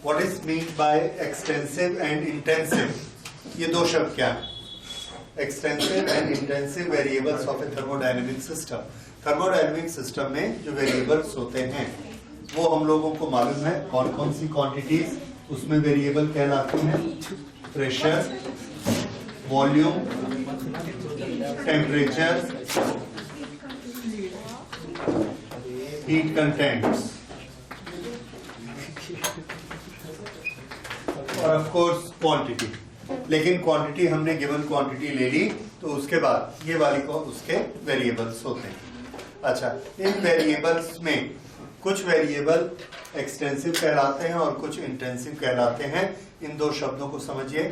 What is mean by extensive and intensive? ये दो शब्द क्या है? Extensive and intensive variables of a thermodynamic system. Thermodynamic system में जो वेरिएबल्स होते हैं वो हम लोगों को मालूम है कौन कौन सी क्वांटिटीज उसमें वेरिएबल कहलाती हैं। Pressure, volume, temperature, heat contents और ऑफ कोर्स क्वांटिटी। लेकिन क्वांटिटी हमने गिवन क्वांटिटी ले ली तो उसके बाद ये वाली को उसके वेरिएबल्स होते हैं। अच्छा, इन वेरिएबल्स में कुछ वेरिएबल एक्सटेंसिव कहलाते हैं और कुछ इंटेंसिव कहलाते हैं। इन दो शब्दों को समझिए।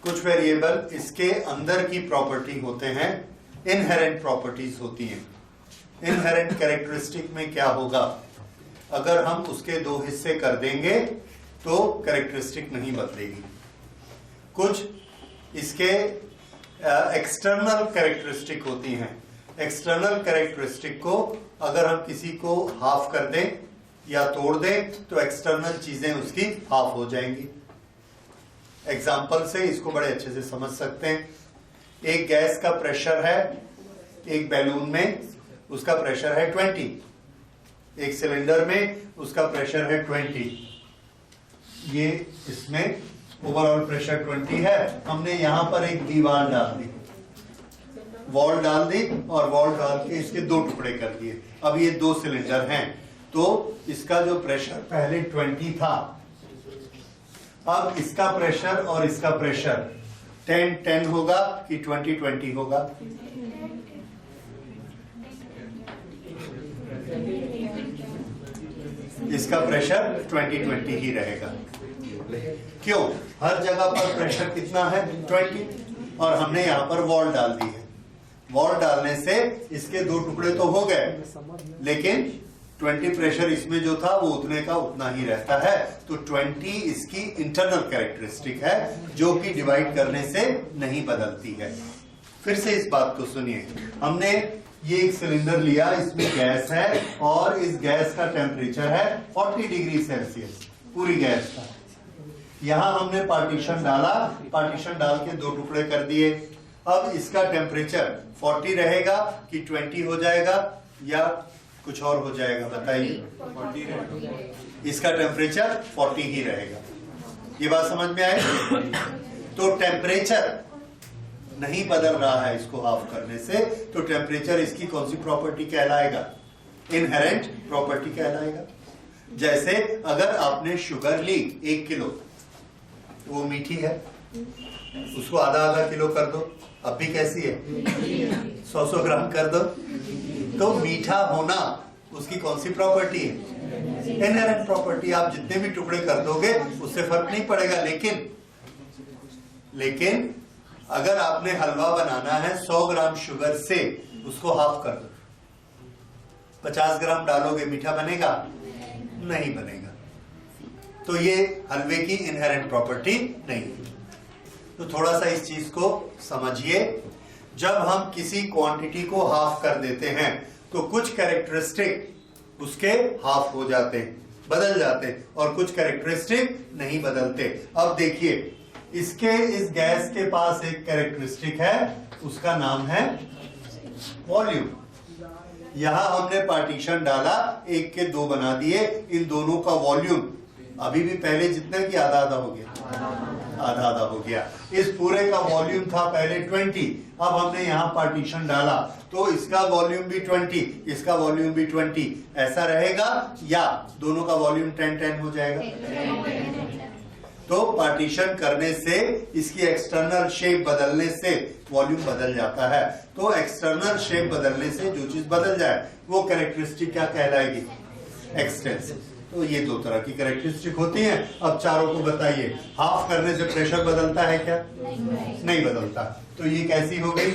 कुछ वेरिएबल इसके अंदर की प्रॉपर्टी होते हैं, इनहेरेंट प्रॉपर्टीज होती हैं। इनहेरेंट कैरेक्टरिस्टिक में क्या होगा? अगर हम उसके दो हिस्से कर देंगे तो कैरेक्टरिस्टिक नहीं बदलेगी। कुछ इसके एक्सटर्नल कैरेक्टरिस्टिक होती हैं। एक्सटर्नल कैरेक्टरिस्टिक को अगर हम किसी को हाफ कर दें या तोड़ दें तो एक्सटर्नल चीजें उसकी हाफ हो जाएंगी। एग्जाम्पल से इसको बड़े अच्छे से समझ सकते हैं। एक गैस का प्रेशर है, एक बैलून में उसका प्रेशर है 20, एक सिलेंडर में उसका प्रेशर है 20। ये इसमें ओवरऑल प्रेशर 20 है। हमने यहां पर एक दीवार डाल दी, वॉल डाल दी और वॉल डाल के इसके दो टुकड़े कर दिए। अब ये दो सिलेंडर हैं तो इसका जो प्रेशर पहले 20 था, अब इसका प्रेशर और इसका प्रेशर 10-10 होगा कि 20-20 होगा? इसका प्रेशर 20-20 ही रहेगा। क्यों? हर जगह पर प्रेशर कितना है? 20। और हमने यहां पर वॉल डाल दी है। वॉल डालने से इसके दो टुकड़े तो हो गए, लेकिन 20 प्रेशर इसमें जो था वो उतने का उतना ही रहता है। तो 20 इसकी इंटरनल कैरेक्टरिस्टिक है जो कि डिवाइड करने से नहीं बदलती है। फिर से इस बात को सुनिए। हमने ये एक सिलेंडर लिया, इसमें गैस है और इस गैस का टेम्परेचर है 40 डिग्री सेल्सियस, पूरी गैस का। यहां हमने पार्टीशन डाला, पार्टीशन डाल के दो टुकड़े कर दिए। अब इसका टेम्परेचर 40 रहेगा कि 20 हो जाएगा या कुछ और हो जाएगा? बताइए। 40 रहेगा। इसका टेम्परेचर 40 ही रहेगा। ये बात समझ में आए? तो टेम्परेचर नहीं बदल रहा है इसको हाफ करने से, तो टेम्परेचर इसकी कौन सी प्रॉपर्टी कहलाएगा? इनहेरेंट प्रॉपर्टी कहलाएगा। जैसे अगर आपने शुगर ली 1 किलो, तो वो मीठी है, उसको आधा किलो कर दो, अब भी कैसी है? 100 ग्राम कर दो, तो मीठा होना उसकी कौन सी प्रॉपर्टी है? Inherent property. आप जितने भी टुकड़े कर दोगे उससे फर्क नहीं पड़ेगा। लेकिन अगर आपने हलवा बनाना है 100 ग्राम शुगर से, उसको हाफ कर दो, 50 ग्राम डालोगे, मीठा बनेगा? नहीं बनेगा। तो ये हलवे की इनहेरेंट प्रॉपर्टी नहीं है। तो थोड़ा सा इस चीज को समझिए। जब हम किसी क्वांटिटी को हाफ कर देते हैं तो कुछ कैरेक्टरिस्टिक उसके हाफ हो जाते हैं, बदल जाते हैं, और कुछ कैरेक्टरिस्टिक नहीं बदलते। अब देखिए, इसके इस गैस के पास एक कैरेक्टरिस्टिक है, उसका नाम है वॉल्यूम। यहां हमने पार्टीशन डाला, एक के दो बना दिए, इन दोनों का वॉल्यूम अभी भी पहले जितना कि आधा आधा हो गया, आधा आधा हो गया। इस पूरे का वॉल्यूम था पहले 20, अब हमने यहां पार्टीशन डाला तो इसका वॉल्यूम भी 20, इसका वॉल्यूम भी 20। ऐसा रहेगा या दोनों का वॉल्यूम 10-10 हो जाएगा? तो पार्टीशन करने से इसकी एक्सटर्नल शेप बदलने से वॉल्यूम बदल जाता है। तो एक्सटर्नल शेप बदलने से जो चीज बदल जाए वो कैरेक्टरिस्टिक क्या कहलाएगी? एक्सटेंसिव। तो ये दो तरह की कैरेक्टरिस्टिक होती हैं। अब चारों को बताइए। हाफ करने से प्रेशर बदलता है क्या? नहीं बदलता। तो ये कैसी हो गई?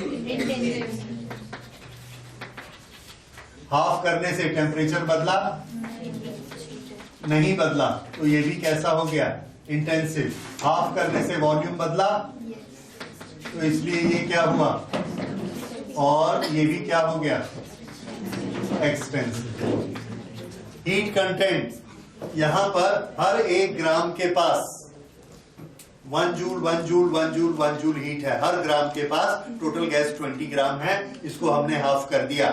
हाफ करने से टेम्परेचर बदला? नहीं बदला। तो ये भी कैसा हो गया? इंटेंसिव। हाफ करने से वॉल्यूम बदला, तो इसलिए ये क्या हुआ? और ये भी क्या हो गया? एक्सटेंसिव। हीट कंटेंट यहां पर हर 1 ग्राम के पास 1 joule 1 joule 1 joule 1 joule heat है। हर ग्राम के पास टोटल गैस 20 ग्राम है, इसको हमने हाफ कर दिया।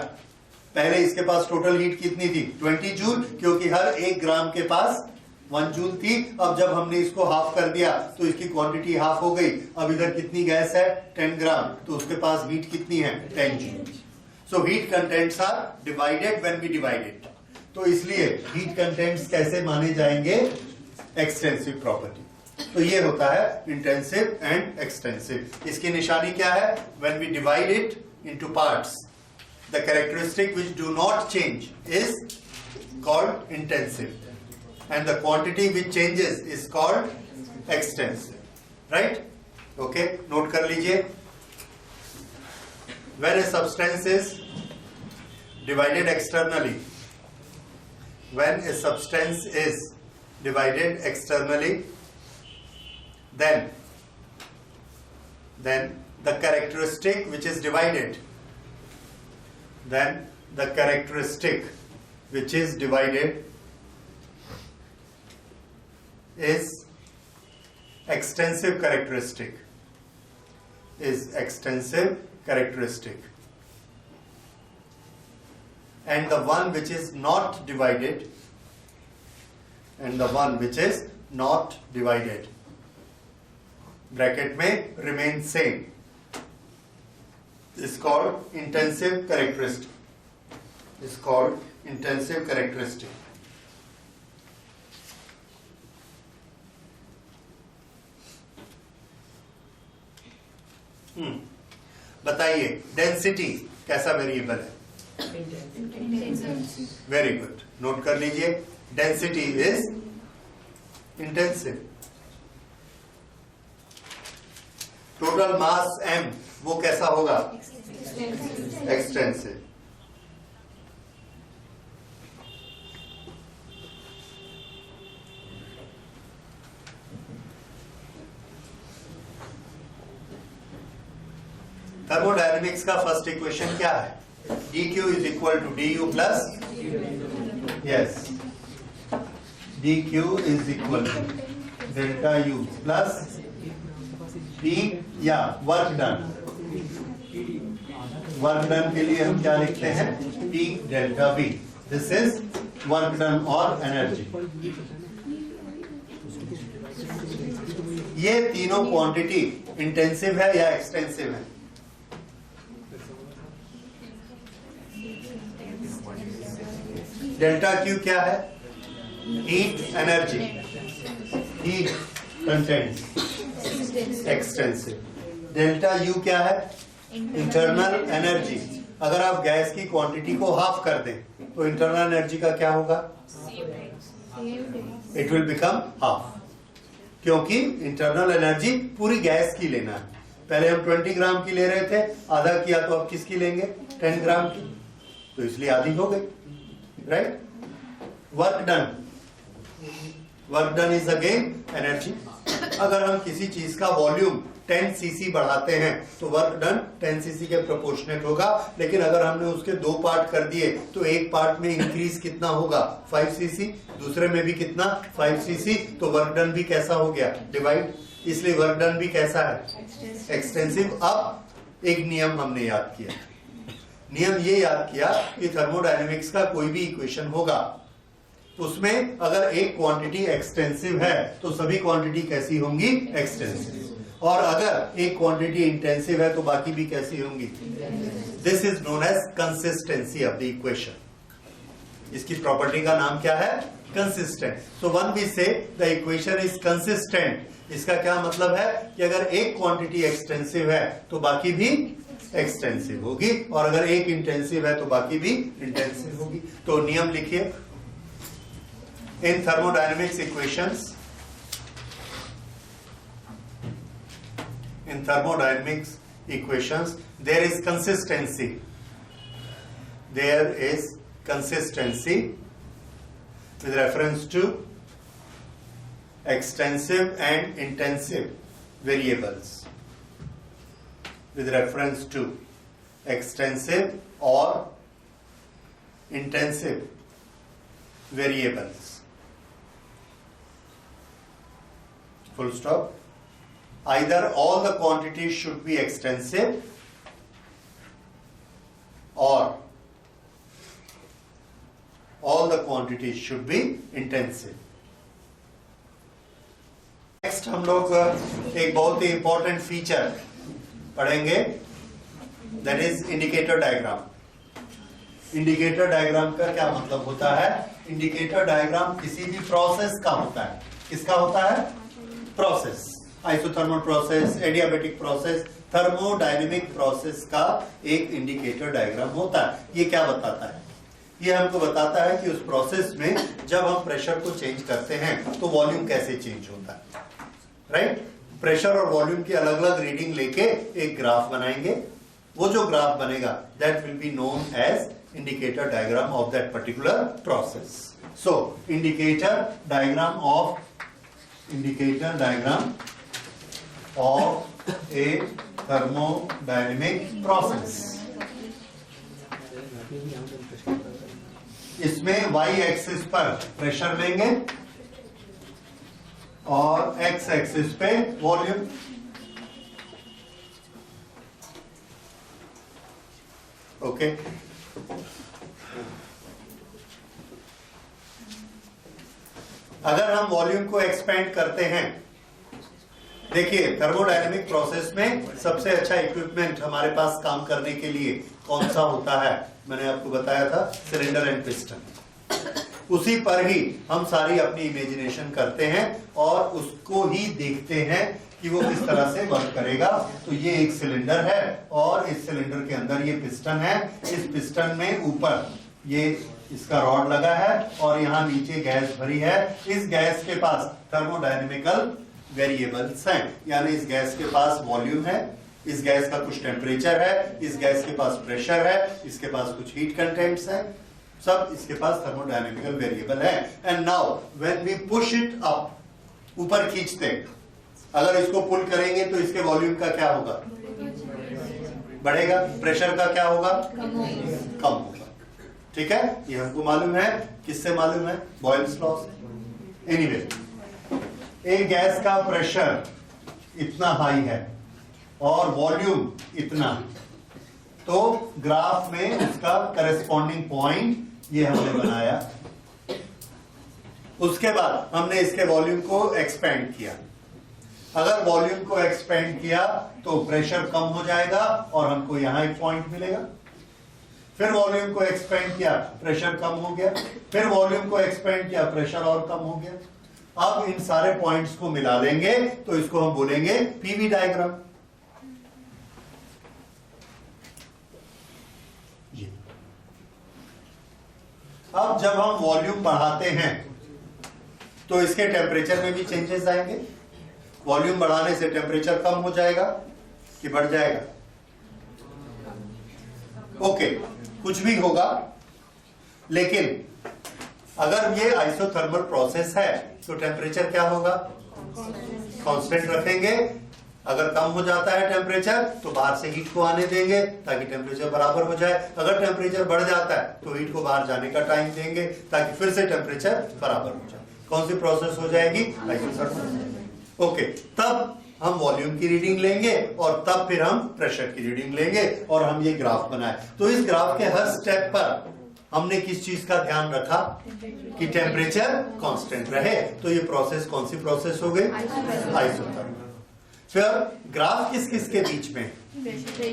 पहले इसके पास टोटल हीट कितनी थी 20 जूल, क्योंकि हर 1 ग्राम के पास 1 जूल थी। अब जब हमने इसको हाफ कर दिया तो इसकी क्वांटिटी हाफ हो गई। अब इधर कितनी गैस है 10 ग्राम, तो उसके पास हीट कितनी है 10 joule. So heat contents are divided when we divide it. तो इसलिए हीट कंटेंट्स कैसे माने जाएंगे, एक्सटेंसिव प्रॉपर्टी। तो ये होता है इंटेंसिव एंड एक्सटेंसिव। इसकी निशानी क्या है, when we divide it into parts the characteristic which do not change is called intensive and the quantity which changes is called extensive. Right, okay, note कर लीजिए। When a substance is divided externally, when a substance is divided externally, then the characteristic which is divided, then the characteristic which is divided is extensive characteristic, is extensive characteristic, and the one which is not divided, and the one which is not divided bracket में remain same is called intensive characteristic, is called intensive characteristic. बताइए density कैसा variable है, very good, note कर लीजिए। Density is intensive. Total mass m वो कैसा होगा, extensive. Thermodynamics का फर्स्ट इक्वेशन क्या है, dq is equal to du plus, yes, dq is equal to delta u plus d या वर्क डन। वर्क डन के लिए हम क्या लिखते हैं, d delta v। This is work done और एनर्जी। ये तीनों क्वांटिटी इंटेंसिव है या एक्सटेंसिव है, डेल्टा क्यू क्या है, heat energy, heat content, extensive. Delta U क्या है, इंटरनल एनर्जी। अगर आप गैस की क्वांटिटी को हाफ कर दें तो इंटरनल एनर्जी का क्या होगा, इट विल बिकम हाफ, क्योंकि इंटरनल एनर्जी पूरी गैस की लेना है। पहले हम 20 ग्राम की ले रहे थे, आधा किया तो अब किसकी लेंगे, 10 ग्राम की, तो इसलिए आधी हो गई। Right, work done, work done is again energy. अगर हम किसी चीज का वॉल्यूम 10 cc बढ़ाते हैं तो वर्क डन 10 cc के प्रोपोर्शनेट होगा। लेकिन अगर हमने उसके 2 पार्ट कर दिए तो एक पार्ट में इंक्रीज कितना होगा 5 cc, दूसरे में भी कितना 5 cc, तो वर्क डन भी कैसा हो गया, डिवाइड। इसलिए वर्क डन भी कैसा है, एक्सटेंसिव। अब एक नियम हमने याद किया, नियम ये याद किया कि थर्मोडायनेमिक्स का कोई भी इक्वेशन होगा, उसमें अगर एक क्वांटिटी एक्सटेंसिव है तो सभी क्वांटिटी कैसी होंगी, एक्सटेंसिव। और अगर एक क्वांटिटी इंटेंसिव है तो बाकी भी कैसी होंगी। This is known as consistency of the equation. इसकी प्रॉपर्टी का नाम क्या है, consistent. So when we say the equation is consistent. इसका क्या मतलब है कि अगर एक क्वांटिटी एक्सटेंसिव है तो बाकी भी एक्सटेंसिव होगी, और अगर एक इंटेंसिव है तो बाकी भी इंटेंसिव होगी। तो नियम लिखिए, in thermodynamics equations, in thermodynamics equations there is consistency, there is consistency with reference to extensive and intensive variables, with reference to extensive or intensive variables. full stop. Either all the quantities should be extensive or all the quantities should be intensive. Next हम लोग एक बहुत ही important feature पढ़ेंगे, that is indicator diagram. Indicator diagram का क्या मतलब होता है? इंडिकेटर डायग्राम किसी भी प्रोसेस का होता है. किसका होता है? Process, isothermal process, adiabatic process, thermodynamic process का एक इंडिकेटर डायग्राम होता है. ये क्या बताता है? ये हमको बताता है कि उस प्रोसेस में जब हम प्रेशर को चेंज करते हैं तो वॉल्यूम कैसे चेंज होता है. राइट? प्रेशर और वॉल्यूम की अलग अलग रीडिंग लेके एक ग्राफ बनाएंगे. वो जो ग्राफ बनेगा that will be known as indicator diagram of that particular process. So indicator diagram of a thermodynamic process. इसमें y एक्सिस पर प्रेशर लेंगे और x एक्सिस पे वॉल्यूम. ओके, अगर हम वॉल्यूम को एक्सपेंड करते हैं, देखिए थर्मोडायनेमिक प्रोसेस में सबसे अच्छा इक्विपमेंट हमारे पास काम करने के लिए कौन सा होता है? मैंने आपको बताया था सिलेंडर एंड पिस्टन. उसी पर ही हम सारी अपनी इमेजिनेशन करते हैं और उसको ही देखते हैं कि वो किस तरह से वर्क करेगा. तो ये एक सिलेंडर है और इस सिलेंडर के अंदर ये पिस्टन है. इस पिस्टन में ऊपर ये इसका रॉड लगा है और यहाँ नीचे गैस भरी है. इस गैस के पास थर्मोडायनेमिकल वेरिएबल्स हैं, यानी इस गैस के पास वॉल्यूम है, इस गैस का कुछ टेम्परेचर है, इस गैस के पास प्रेशर है, इसके पास कुछ हीट कंटेंट्स है, सब इसके पास थर्मोडायनेमिकल वेरिएबल है. And now when we push it up, ऊपर खींचते, अगर इसको पुल करेंगे तो इसके वॉल्यूम का क्या होगा? बढ़ेगा. प्रेशर का क्या होगा? कम होगा. ठीक है, ये हमको मालूम है. किससे मालूम है? बॉयल्स लॉ से. एनीवे, एक गैस का प्रेशर इतना हाई है और वॉल्यूम इतना, तो ग्राफ में उसका करस्पॉन्डिंग पॉइंट ये हमने बनाया. उसके बाद हमने इसके वॉल्यूम को एक्सपेंड किया. अगर वॉल्यूम को एक्सपेंड किया तो प्रेशर कम हो जाएगा और हमको यहां एक पॉइंट मिलेगा. फिर वॉल्यूम को एक्सपेंड किया, प्रेशर कम हो गया. फिर वॉल्यूम को एक्सपेंड किया, प्रेशर और कम हो गया. अब इन सारे पॉइंट्स को मिला देंगे तो इसको हम बोलेंगे पीवी डायग्राम. अब जब हम वॉल्यूम बढ़ाते हैं तो इसके टेम्परेचर में भी चेंजेस आएंगे. वॉल्यूम बढ़ाने से टेम्परेचर कम हो जाएगा कि बढ़ जाएगा? ओके, कुछ भी होगा. लेकिन अगर ये आइसोथर्मल प्रोसेस है तो टेम्परेचर क्या होगा? कांस्टेंट रखेंगे. अगर कम हो जाता है टेम्परेचर तो बाहर से हीट को आने देंगे ताकि टेम्परेचर बराबर हो जाए. अगर टेम्परेचर बढ़ जाता है तो हीट को बाहर जाने का टाइम देंगे ताकि फिर से टेम्परेचर बराबर हो जाए. कौन सी प्रोसेस हो जाएगी? आइसोथर्मल. ओके, तब हम वॉल्यूम की रीडिंग लेंगे और तब फिर हम प्रेशर की रीडिंग लेंगे और हम ये ग्राफ बनाए. तो इस ग्राफ के हर स्टेप पर हमने किस चीज का ध्यान रखा? कि टेम्परेचर कांस्टेंट रहे. तो ये प्रोसेस कौन सी प्रोसेस हो गई? आइसोथर्मल. फिर ग्राफ किस किस के बीच में?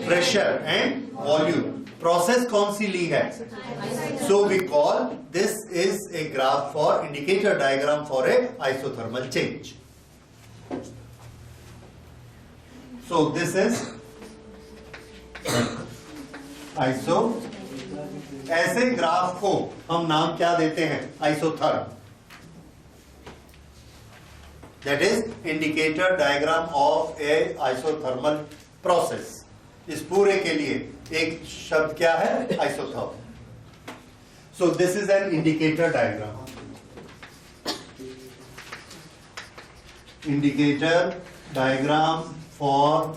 Pressure and volume. प्रोसेस कौन सी ली है? So we call this is a graph for indicator diagram for a isothermal change. So this is iso. ऐसे ग्राफ को हम नाम क्या देते हैं? Isotherm. That is indicator diagram of a isothermal process. इस पूरे के लिए एक शब्द क्या है? Isotherm. So this is an indicator diagram. Indicator diagram for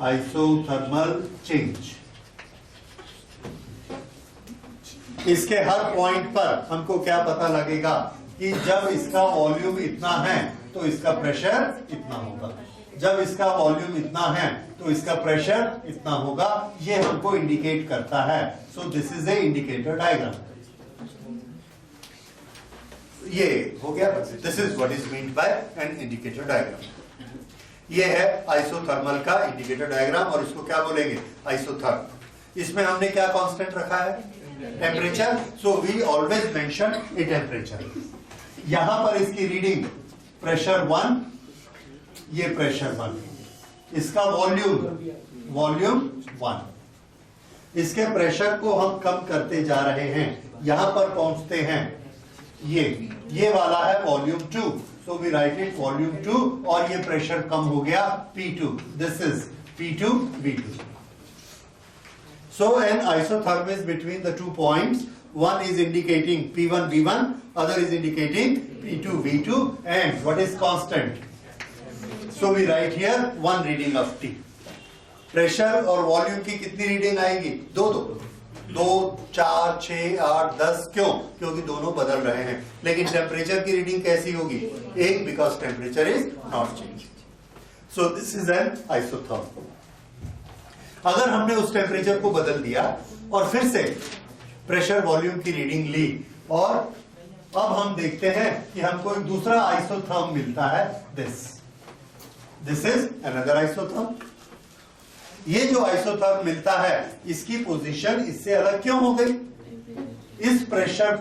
isothermal change. इसके हर पॉइंट पर हमको क्या पता लगेगा? कि जब इसका वॉल्यूम इतना है तो इसका प्रेशर इतना होगा, जब इसका वॉल्यूम इतना है तो इसका प्रेशर इतना होगा। ये हमको इंडिकेट करता है। सो this is A indicator diagram. ये हो गया। This is what is meant by N indicator diagram. ये है आइसोथर्मल का इंडिकेटर डायग्राम और इसको क्या बोलेंगे? आइसोथर्म। इसमें हमने क्या कांस्टेंट रखा है? Temperature. So we always mention a temperature. यहां पर इसकी रीडिंग प्रेशर 1, ये प्रेशर 1, इसका वॉल्यूम 1। इसके प्रेशर को हम कम करते जा रहे हैं, यहां पर पहुंचते हैं ये वाला है volume 2। So we write it volume 2 और ये प्रेशर कम हो गया P2। This is P2 V2। So an isotherm is between the 2 points. One is indicating P1 V1, other is indicating P2 V2, and what is constant? So we write here one reading of T. Pressure और volume की कितनी reading आएगी? 2, 4, 6, 8, 10। क्यों? क्योंकि दोनों बदल रहे हैं। लेकिन टेम्परेचर की रीडिंग कैसी होगी? 1, because temperature is not change. So this is N isotherm. अगर हमने उस टेम्परेचर को बदल दिया और फिर से प्रेशर वॉल्यूम की रीडिंग ली और अब हम देखते हैं कि हमको एक दूसरा आइसोथर्म मिलता है। This is another isotherm. ये जो आइसोथर्म मिलता है इसकी पोजीशन इससे अलग क्यों हो गई? इस प्रेशर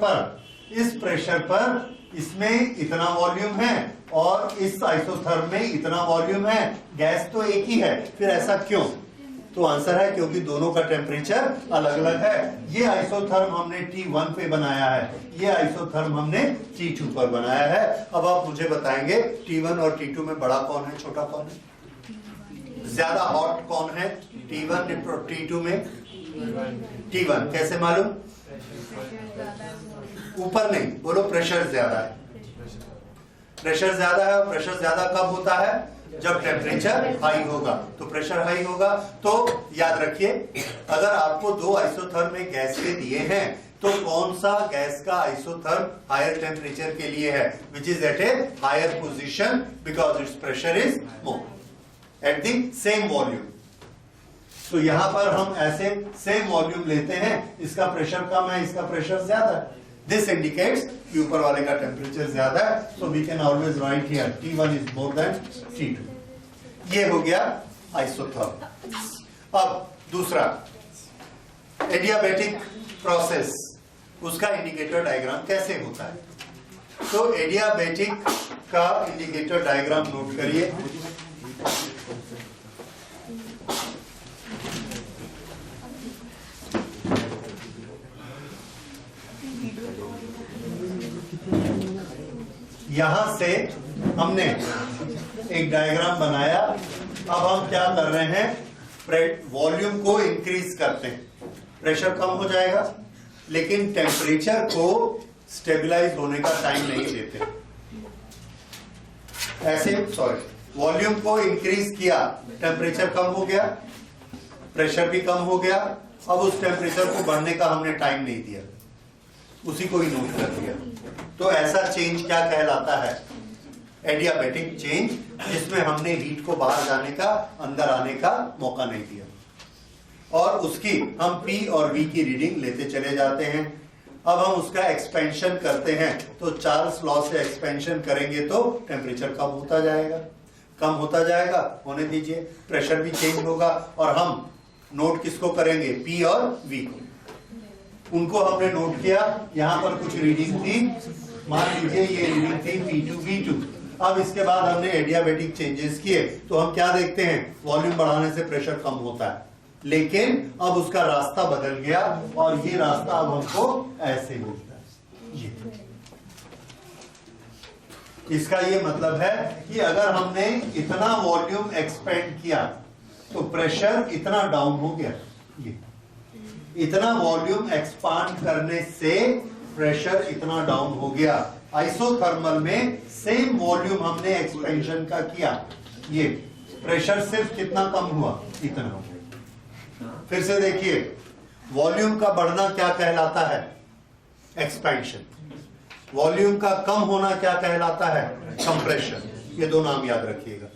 पर इसमें इतना वॉल्यूम है और इस आइसोथर्म में इतना वॉल्यूम है। गैस तो एक ही है, फिर ऐसा क्यों? तो आंसर है क्योंकि दोनों का टेम्परेचर अलग अलग है। ये आइसोथर्म हमने T1 पे बनाया है, ये आइसोथर्म हमने T2 पर बनाया है। अब आप मुझे बताएंगे T1 और T2 में बड़ा कौन है, छोटा कौन है, ज्यादा हॉट कौन है? T1 और T2 में T1। कैसे मालूम? ऊपर नहीं, बोलो प्रेशर ज्यादा है। प्रेशर ज्यादा है और प्रेशर ज्यादा कब होता है? जब टेम्परेचर हाई होगा। तो प्रेशर हाई होगा। तो याद रखिए, अगर आपको 2 आइसोथर्म में गैस के दिए हैं तो कौन सा गैस का आइसोथर्म हायर टेम्परेचर के लिए है? Which is at a higher position because its pressure is more at the same volume. तो यहां पर हम ऐसे सेम वॉल्यूम लेते हैं, इसका प्रेशर कम है, इसका प्रेशर ज्यादा है। दिस इंडिकेट्स कि ऊपर वाले का टेम्परेचर ज्यादा है। So we can always write here T1 is more than T2। ये हो गया आइसोथर्म। अब दूसरा एडियाबैटिक प्रोसेस, उसका इंडिकेटर डायग्राम कैसे होता है? तो एडियाबैटिक का इंडिकेटर डायग्राम नोट करिए। यहां से हमने एक डायग्राम बनाया। अब हम क्या कर रहे हैं? वॉल्यूम को इंक्रीज करते हैं, प्रेशर कम हो जाएगा, लेकिन टेम्परेचर को स्टेबलाइज होने का टाइम नहीं देते। ऐसे वॉल्यूम को इंक्रीज किया, टेम्परेचर कम हो गया, प्रेशर भी कम हो गया। अब उस टेम्परेचर को बढ़ने का हमने टाइम नहीं दिया, उसी को ही नोट कर दिया। तो ऐसा चेंज क्या कहलाता है? एडियाबैटिक चेंज, जिसमें हमने हीट को बाहर जाने का, अंदर आने का मौका नहीं दिया और उसकी हम P और V की रीडिंग लेते चले जाते हैं। अब हम उसका एक्सपेंशन करते हैं, तो चार्ल्स लॉ से एक्सपेंशन करेंगे तो टेम्परेचर कम होता जाएगा, होने दीजिए। प्रेशर भी चेंज होगा और हम नोट किसको करेंगे? P और V को। उनको हमने नोट किया। यहां पर कुछ रीडिंग थी, मान लीजिए ये रीडिंग थी P2 V2। अब इसके बाद हमने एडियाबैटिक चेंजेस किए, तो हम क्या देखते हैं? वॉल्यूम बढ़ाने से प्रेशर कम होता है, लेकिन अब उसका रास्ता बदल गया और ये रास्ता अब हमको ऐसे मिलता है। ये इसका ये मतलब है कि अगर हमने इतना वॉल्यूम एक्सपेंड किया तो प्रेशर इतना डाउन हो गया। ये इतना वॉल्यूम एक्सपांड करने से प्रेशर इतना डाउन हो गया। आइसोथर्मल में सेम वॉल्यूम हमने एक्सपेंशन का किया, ये प्रेशर सिर्फ कितना कम हुआ? इतना। फिर से देखिए, वॉल्यूम का बढ़ना क्या कहलाता है? एक्सपेंशन। वॉल्यूम का कम होना क्या कहलाता है? कंप्रेशन। ये दो नाम याद रखिएगा।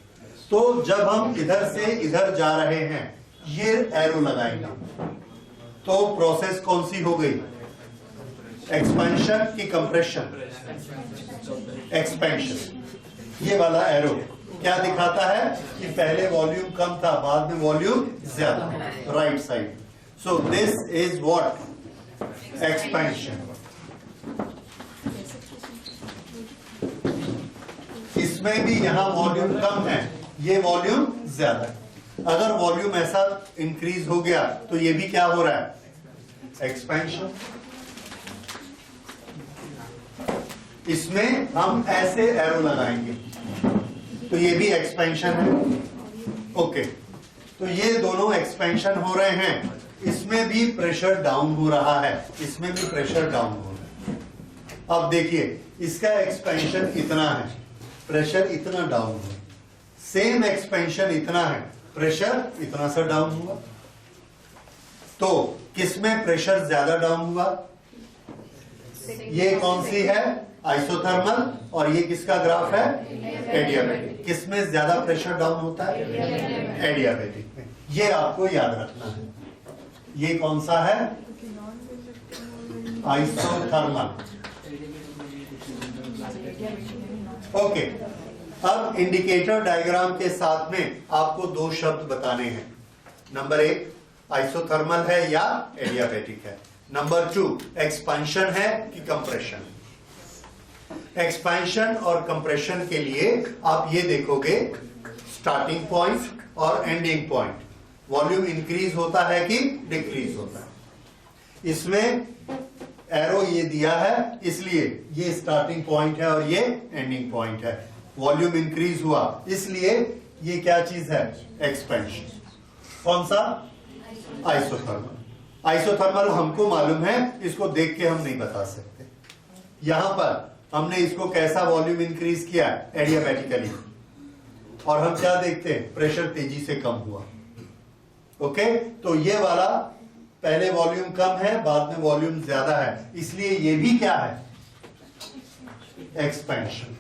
तो जब हम इधर से इधर जा रहे हैं, ये एरो लगाएंगे, तो प्रोसेस कौन सी हो गई? एक्सपेंशन की कंप्रेशन? एक्सपेंशन। ये वाला एरो क्या दिखाता है कि पहले वॉल्यूम कम था, बाद में वॉल्यूम ज्यादा, right side. So this is what? Expansion. इसमें भी यहां वॉल्यूम कम है, ये वॉल्यूम ज्यादा है। अगर वॉल्यूम ऐसा इंक्रीज हो गया तो ये भी क्या हो रहा है? एक्सपेंशन। इसमें हम ऐसे एरो लगाएंगे तो ये भी एक्सपेंशन है। ओके, तो ये दोनों एक्सपेंशन हो रहे हैं। इसमें भी प्रेशर डाउन हो रहा है, इसमें भी प्रेशर डाउन हो रहा है। अब देखिए, इसका एक्सपेंशन इतना है, प्रेशर इतना डाउन हुआ। सेम एक्सपेंशन इतना है, प्रेशर इतना सा डाउन हुआ। तो किसमें प्रेशर ज्यादा डाउन हुआ? ये कौन सी है? आइसोथर्मल। और ये किसका ग्राफ है? एडियाबैटिक। किसमें ज्यादा प्रेशर डाउन होता है? एडियाबैटिक में। ये आपको याद रखना है। ये कौन सा है? आइसोथर्मल। ओके, अब इंडिकेटर डायग्राम के साथ में आपको दो शब्द बताने हैं। नंबर 1 आइसोथर्मल है या एडियाबैटिक है। नंबर 2 एक्सपेंशन है कि कंप्रेशन। एक्सपेंशन और कंप्रेशन के लिए आप ये देखोगे, स्टार्टिंग पॉइंट और एंडिंग पॉइंट, वॉल्यूम इंक्रीज होता है कि डिक्रीज होता है। इसमें एरो ये दिया है, इसलिए ये स्टार्टिंग पॉइंट है और ये एंडिंग पॉइंट है। वॉल्यूम इंक्रीज हुआ, इसलिए ये क्या चीज है? एक्सपेंशन। कौन सा? आइसोथर्मल। आइसोथर्मल हमको मालूम है, इसको देख के हम नहीं बता सकते। यहां पर हमने इसको कैसा वॉल्यूम इंक्रीज किया? एडियाबैटिकली। और हम क्या देखते हैं? प्रेशर तेजी से कम हुआ। ओके, तो ये वाला पहले वॉल्यूम कम है, बाद में वॉल्यूम ज्यादा है, इसलिए ये भी क्या है? एक्सपेंशन।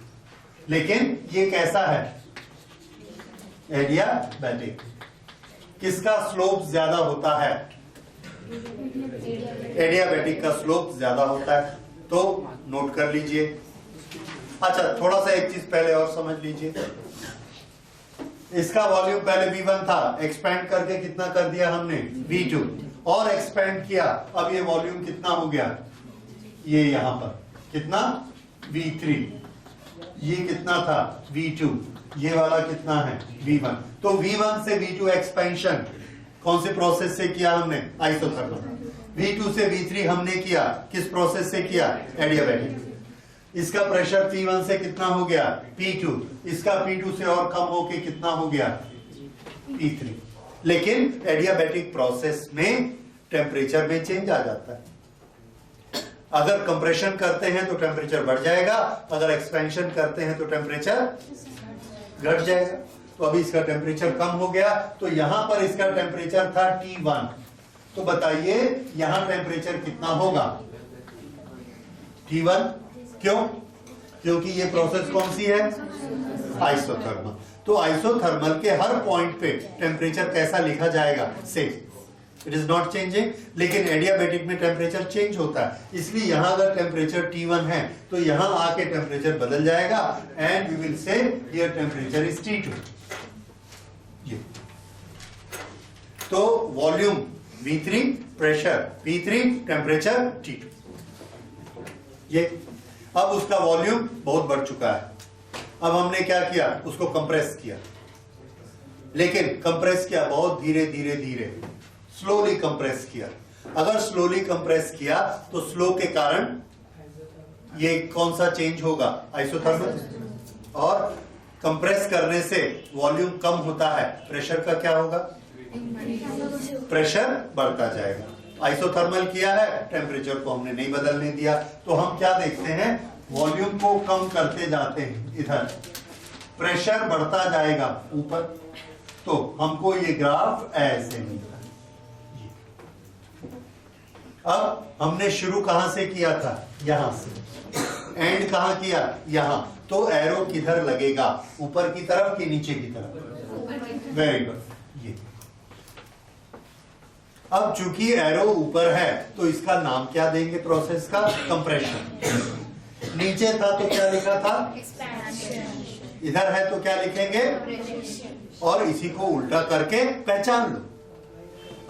लेकिन ये कैसा है? एडियाबैटिक। किसका स्लोप ज्यादा होता है? एडियाबैटिक का स्लोप ज्यादा होता है। तो नोट कर लीजिए। अच्छा, थोड़ा सा एक चीज पहले और समझ लीजिए। इसका वॉल्यूम पहले V1 था, एक्सपेंड करके कितना कर दिया हमने? V2। और एक्सपेंड किया, अब ये वॉल्यूम कितना हो गया? ये यहां पर कितना? V3। ये कितना था? V2। ये वाला कितना है? V1। तो V1 से V2 एक्सपेंशन कौन से प्रोसेस से किया हमने? आइसोथर्मल। V2 से V3 हमने किया, किस प्रोसेस से किया? एडियाबैटिक। इसका प्रेशर P1 से कितना हो गया? P2। इसका P2 से और कम होके कितना हो गया? P3। लेकिन एडियाबैटिक प्रोसेस में टेम्परेचर में चेंज आ जाता है। अगर कंप्रेशन करते हैं तो टेम्परेचर बढ़ जाएगा, अगर एक्सपेंशन करते हैं तो टेम्परेचर घट जाएगा। तो अभी इसका टेम्परेचर कम हो गया, तो यहां पर इसका टेम्परेचर था T1। तो बताइए यहां टेम्परेचर कितना होगा? T1। क्यों? क्योंकि ये प्रोसेस कौन सी है? आइसोथर्मल। तो आइसोथर्मल के हर पॉइंट पे टेम्परेचर कैसा लिखा जाएगा? Same, it is not changing. लेकिन एडियाबैटिक में टेम्परेचर चेंज होता है, इसलिए यहां अगर टेम्परेचर T1 है तो यहां आके टेम्परेचर बदल जाएगा and we will say here temperature is T2। तो volume V3, pressure P3, temperature T2। ये अब उसका वॉल्यूम बहुत बढ़ चुका है। अब हमने क्या किया? उसको कंप्रेस किया। लेकिन कंप्रेस किया बहुत धीरे धीरे धीरे, स्लोली कंप्रेस किया। अगर स्लोली कंप्रेस किया तो स्लो के कारण ये कौन सा चेंज होगा? आइसोथर्मल। और कंप्रेस करने से वॉल्यूम कम होता है, प्रेशर का क्या होगा? प्रेशर बढ़ता जाएगा। आइसोथर्मल किया है, टेम्परेचर को हमने नहीं बदलने दिया। तो हम क्या देखते हैं? वॉल्यूम को कम करते जाते हैं, इधर प्रेशर बढ़ता जाएगा ऊपर। तो हमको ये ग्राफ ऐसे मिलता है। अब हमने शुरू कहां से किया था? यहां से। एंड कहाँ किया? यहाँ। तो एरो किधर लगेगा? ऊपर की तरफ कि नीचे की तरफ? Very good. ये अब चूंकि एरो ऊपर है तो इसका नाम क्या देंगे प्रोसेस का? कंप्रेशन। नीचे था तो क्या लिखा था? इधर है तो क्या लिखेंगे? और इसी को उल्टा करके पहचान लो।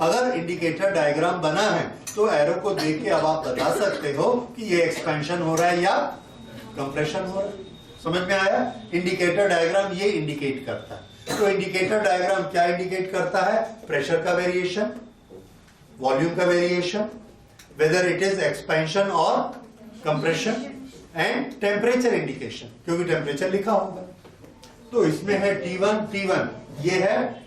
अगर इंडिकेटर डायग्राम बना है तो एरो को देख के अब आप बता सकते हो कि ये एक्सपेंशन हो रहा है या कंप्रेशन हो रहा है। समझ में आया? इंडिकेटर डायग्राम ये इंडिकेट करता है। तो इंडिकेटर डायग्राम क्या इंडिकेट करता है? प्रेशर का वेरिएशन, वॉल्यूम का variation, whether it is expansion और कंप्रेशन, एंड टेम्परेचर इंडिकेशन, क्योंकि टेम्परेचर लिखा होगा। तो इसमें है T1, ये है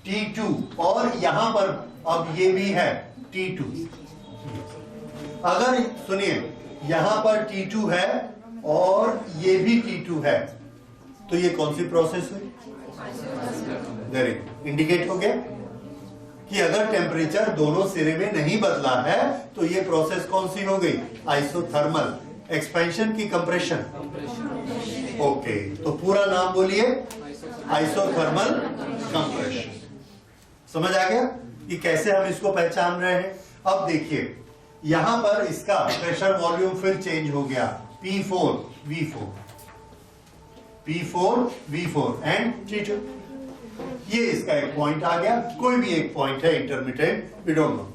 T2, और यहां पर अब ये भी है T2। अगर सुनिए यहां पर T2 है और ये भी T2 है तो ये कौन सी प्रोसेस हुई? इंडिकेट हो गया कि अगर टेम्परेचर दोनों सिरे में नहीं बदला है तो ये प्रोसेस कौन सी हो गई? आइसोथर्मल। एक्सपेंशन की कंप्रेशन? ओके, तो पूरा नाम बोलिए, आइसोथर्मल कंप्रेशन। समझ आ गया कि कैसे हम इसको पहचान रहे हैं? अब देखिए यहां पर इसका प्रेशर वॉल्यूम फिर चेंज हो गया, P4 V4, P4 V4 and T2। ये इसका एक पॉइंट आ गया, कोई भी एक पॉइंट है इंटरमीडिएट, वी डोंट नो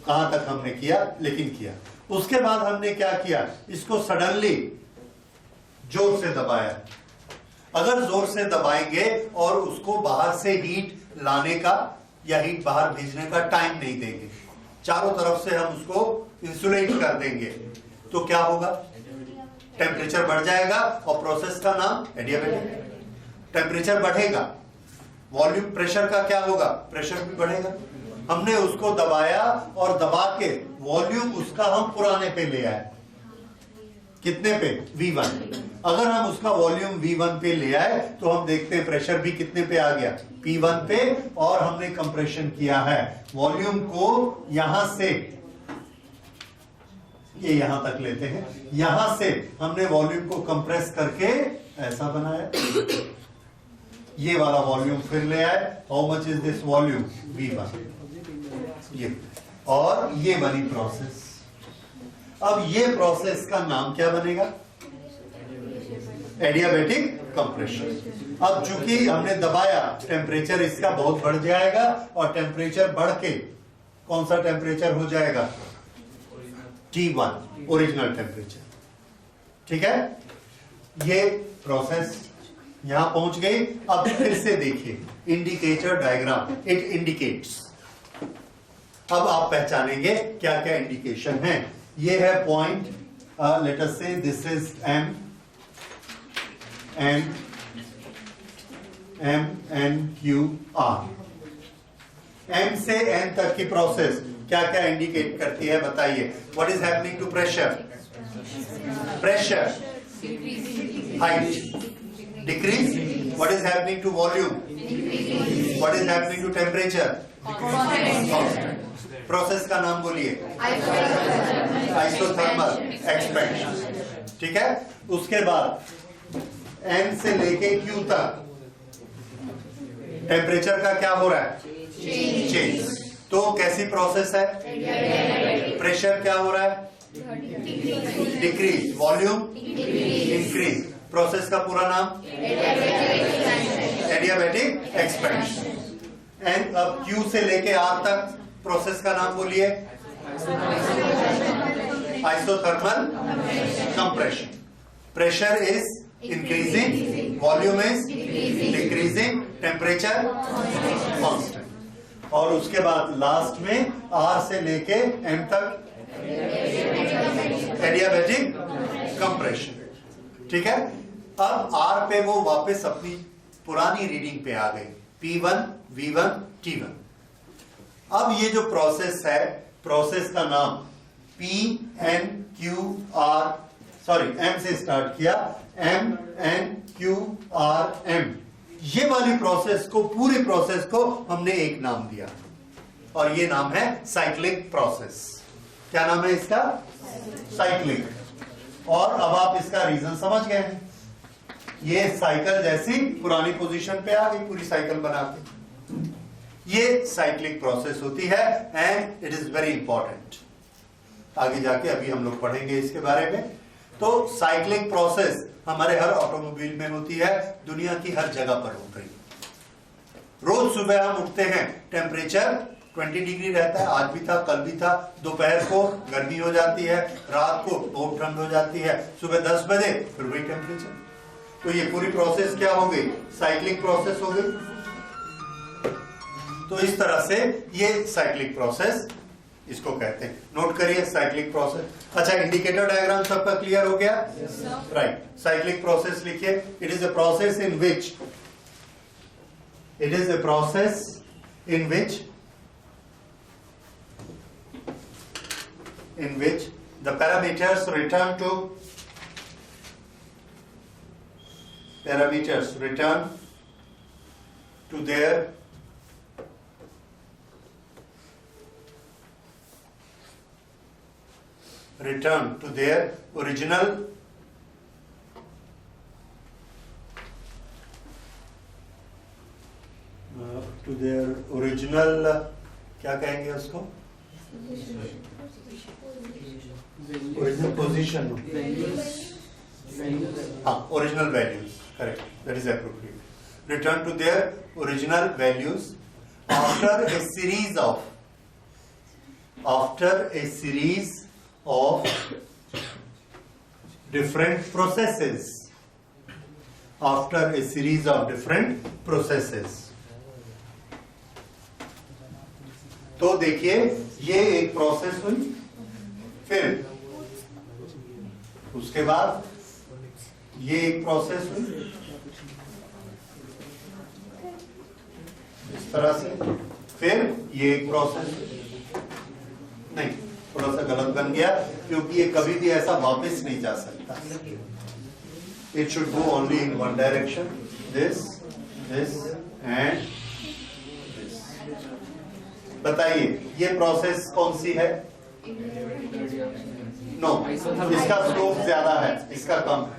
कहां तक हमने किया, लेकिन किया। उसके बाद हमने क्या किया? इसको सडनली जोर से दबाया। अगर जोर से दबाएंगे और उसको बाहर से हीट लाने का या हीट बाहर भेजने का टाइम नहीं देंगे, चारों तरफ से हम उसको इंसुलेट कर देंगे, तो क्या होगा? टेम्परेचर बढ़ जाएगा और प्रोसेस का नाम एडियाबेटिक। टेम्परेचर बढ़ेगा, वॉल्यूम प्रेशर का क्या होगा? प्रेशर भी बढ़ेगा। हमने उसको दबाया और दबा के वॉल्यूम उसका हम पुराने पे ले आए। कितने पे? V1। अगर हम उसका वॉल्यूम V1 पे ले आए तो हम देखते हैं प्रेशर भी कितने पे आ गया? P1 पे। और हमने कंप्रेशन किया है वॉल्यूम को, यहां से ये यहां तक लेते हैं, यहां से हमने वॉल्यूम को कंप्रेस करके ऐसा बनाया। ये वाला वॉल्यूम फिर ले आए। How much is this volume? V1। ये और ये बनी प्रोसेस। अब ये प्रोसेस का नाम क्या बनेगा? Adiabatic compression. अब चूंकि हमने दबाया, टेम्परेचर इसका बहुत बढ़ जाएगा और टेम्परेचर बढ़ के कौन सा टेम्परेचर हो जाएगा? T1, original temperature. ठीक है, ये प्रोसेस यहां पहुंच गई। अब फिर से देखिए इंडिकेटर डायग्राम, इट इंडिकेट्स। अब आप पहचानेंगे क्या क्या इंडिकेशन है। ये है पॉइंट, लेट अस से this is M, N, Q, R। M से N तक की प्रोसेस क्या क्या इंडिकेट करती है बताइए? What is happening to pressure? Pressure, height, decrease. What is happening to volume? What is happening to temperature? Process का नाम बोलिए, आइसोथर्मल एक्सपेंशन। ठीक है, उसके बाद N से लेके Q तक टेम्परेचर का क्या हो रहा है? चेंज। तो कैसी प्रोसेस है? प्रेशर क्या हो रहा है? डिक्रीज। Volume increase. प्रोसेस का पूरा नाम एडियाबेटिक एक्सपेंशन। एंड अब Q से लेके R तक प्रोसेस का नाम बोलिए, isothermal compression. Pressure is increasing, volume is decreasing, temperature constant. और उसके बाद लास्ट में R से लेके M तक एडियाबेटिक कंप्रेशन। ठीक है, अब R पे वो वापस अपनी पुरानी रीडिंग पे आ गई, P1, V1, T1। अब ये जो प्रोसेस है, प्रोसेस का नाम PNQR, सॉरी M से स्टार्ट किया, MNQRM। ये वाली प्रोसेस को, पूरी प्रोसेस को हमने एक नाम दिया और ये नाम है साइक्लिक प्रोसेस। क्या नाम है इसका? साइक्लिक। और अब आप इसका रीजन समझ गए हैं। ये साइकिल जैसी पुरानी पोजीशन पे आ गई पूरी साइकिल बना के। ये साइक्लिक प्रोसेस होती है and it is very important. आगे जाके अभी हम लोग पढ़ेंगे इसके बारे में। तो साइक्लिक प्रोसेस हमारे हर ऑटोमोबाइल में होती है, दुनिया की हर जगह पर होती है। रोज सुबह हम उठते हैं, टेम्परेचर 20 डिग्री रहता है, आज भी था, कल भी था। दोपहर को गर्मी हो जाती है, रात को बहुत ठंड हो जाती है, सुबह 10 बजे फिर वही टेम्परेचर। तो ये पूरी प्रोसेस क्या हो गई? साइक्लिक प्रोसेस हो गई। तो इस तरह से ये साइक्लिक प्रोसेस इसको कहते हैं। नोट करिए साइक्लिक प्रोसेस। अच्छा, इंडिकेटर डायग्राम सबका क्लियर हो गया? राइट। साइक्लिक प्रोसेस लिखिए। It is a process in which the parameters return to their original क्या कहेंगे उसको? Original position. हाँ, original values, correct, that is appropriate. Return to their original values after a series of different processes. तो देखिए ये एक process हुई, फिर उसके बाद ये एक प्रोसेस हुई इस तरह से, फिर ये एक प्रोसेस। नहीं, थोड़ा सा गलत बन गया क्योंकि ये कभी भी ऐसा वापस नहीं जा सकता। It should go only in one direction, this and this. बताइए ये प्रोसेस कौन सी है? नो, इसका स्लोप ज्यादा है, इसका कम है।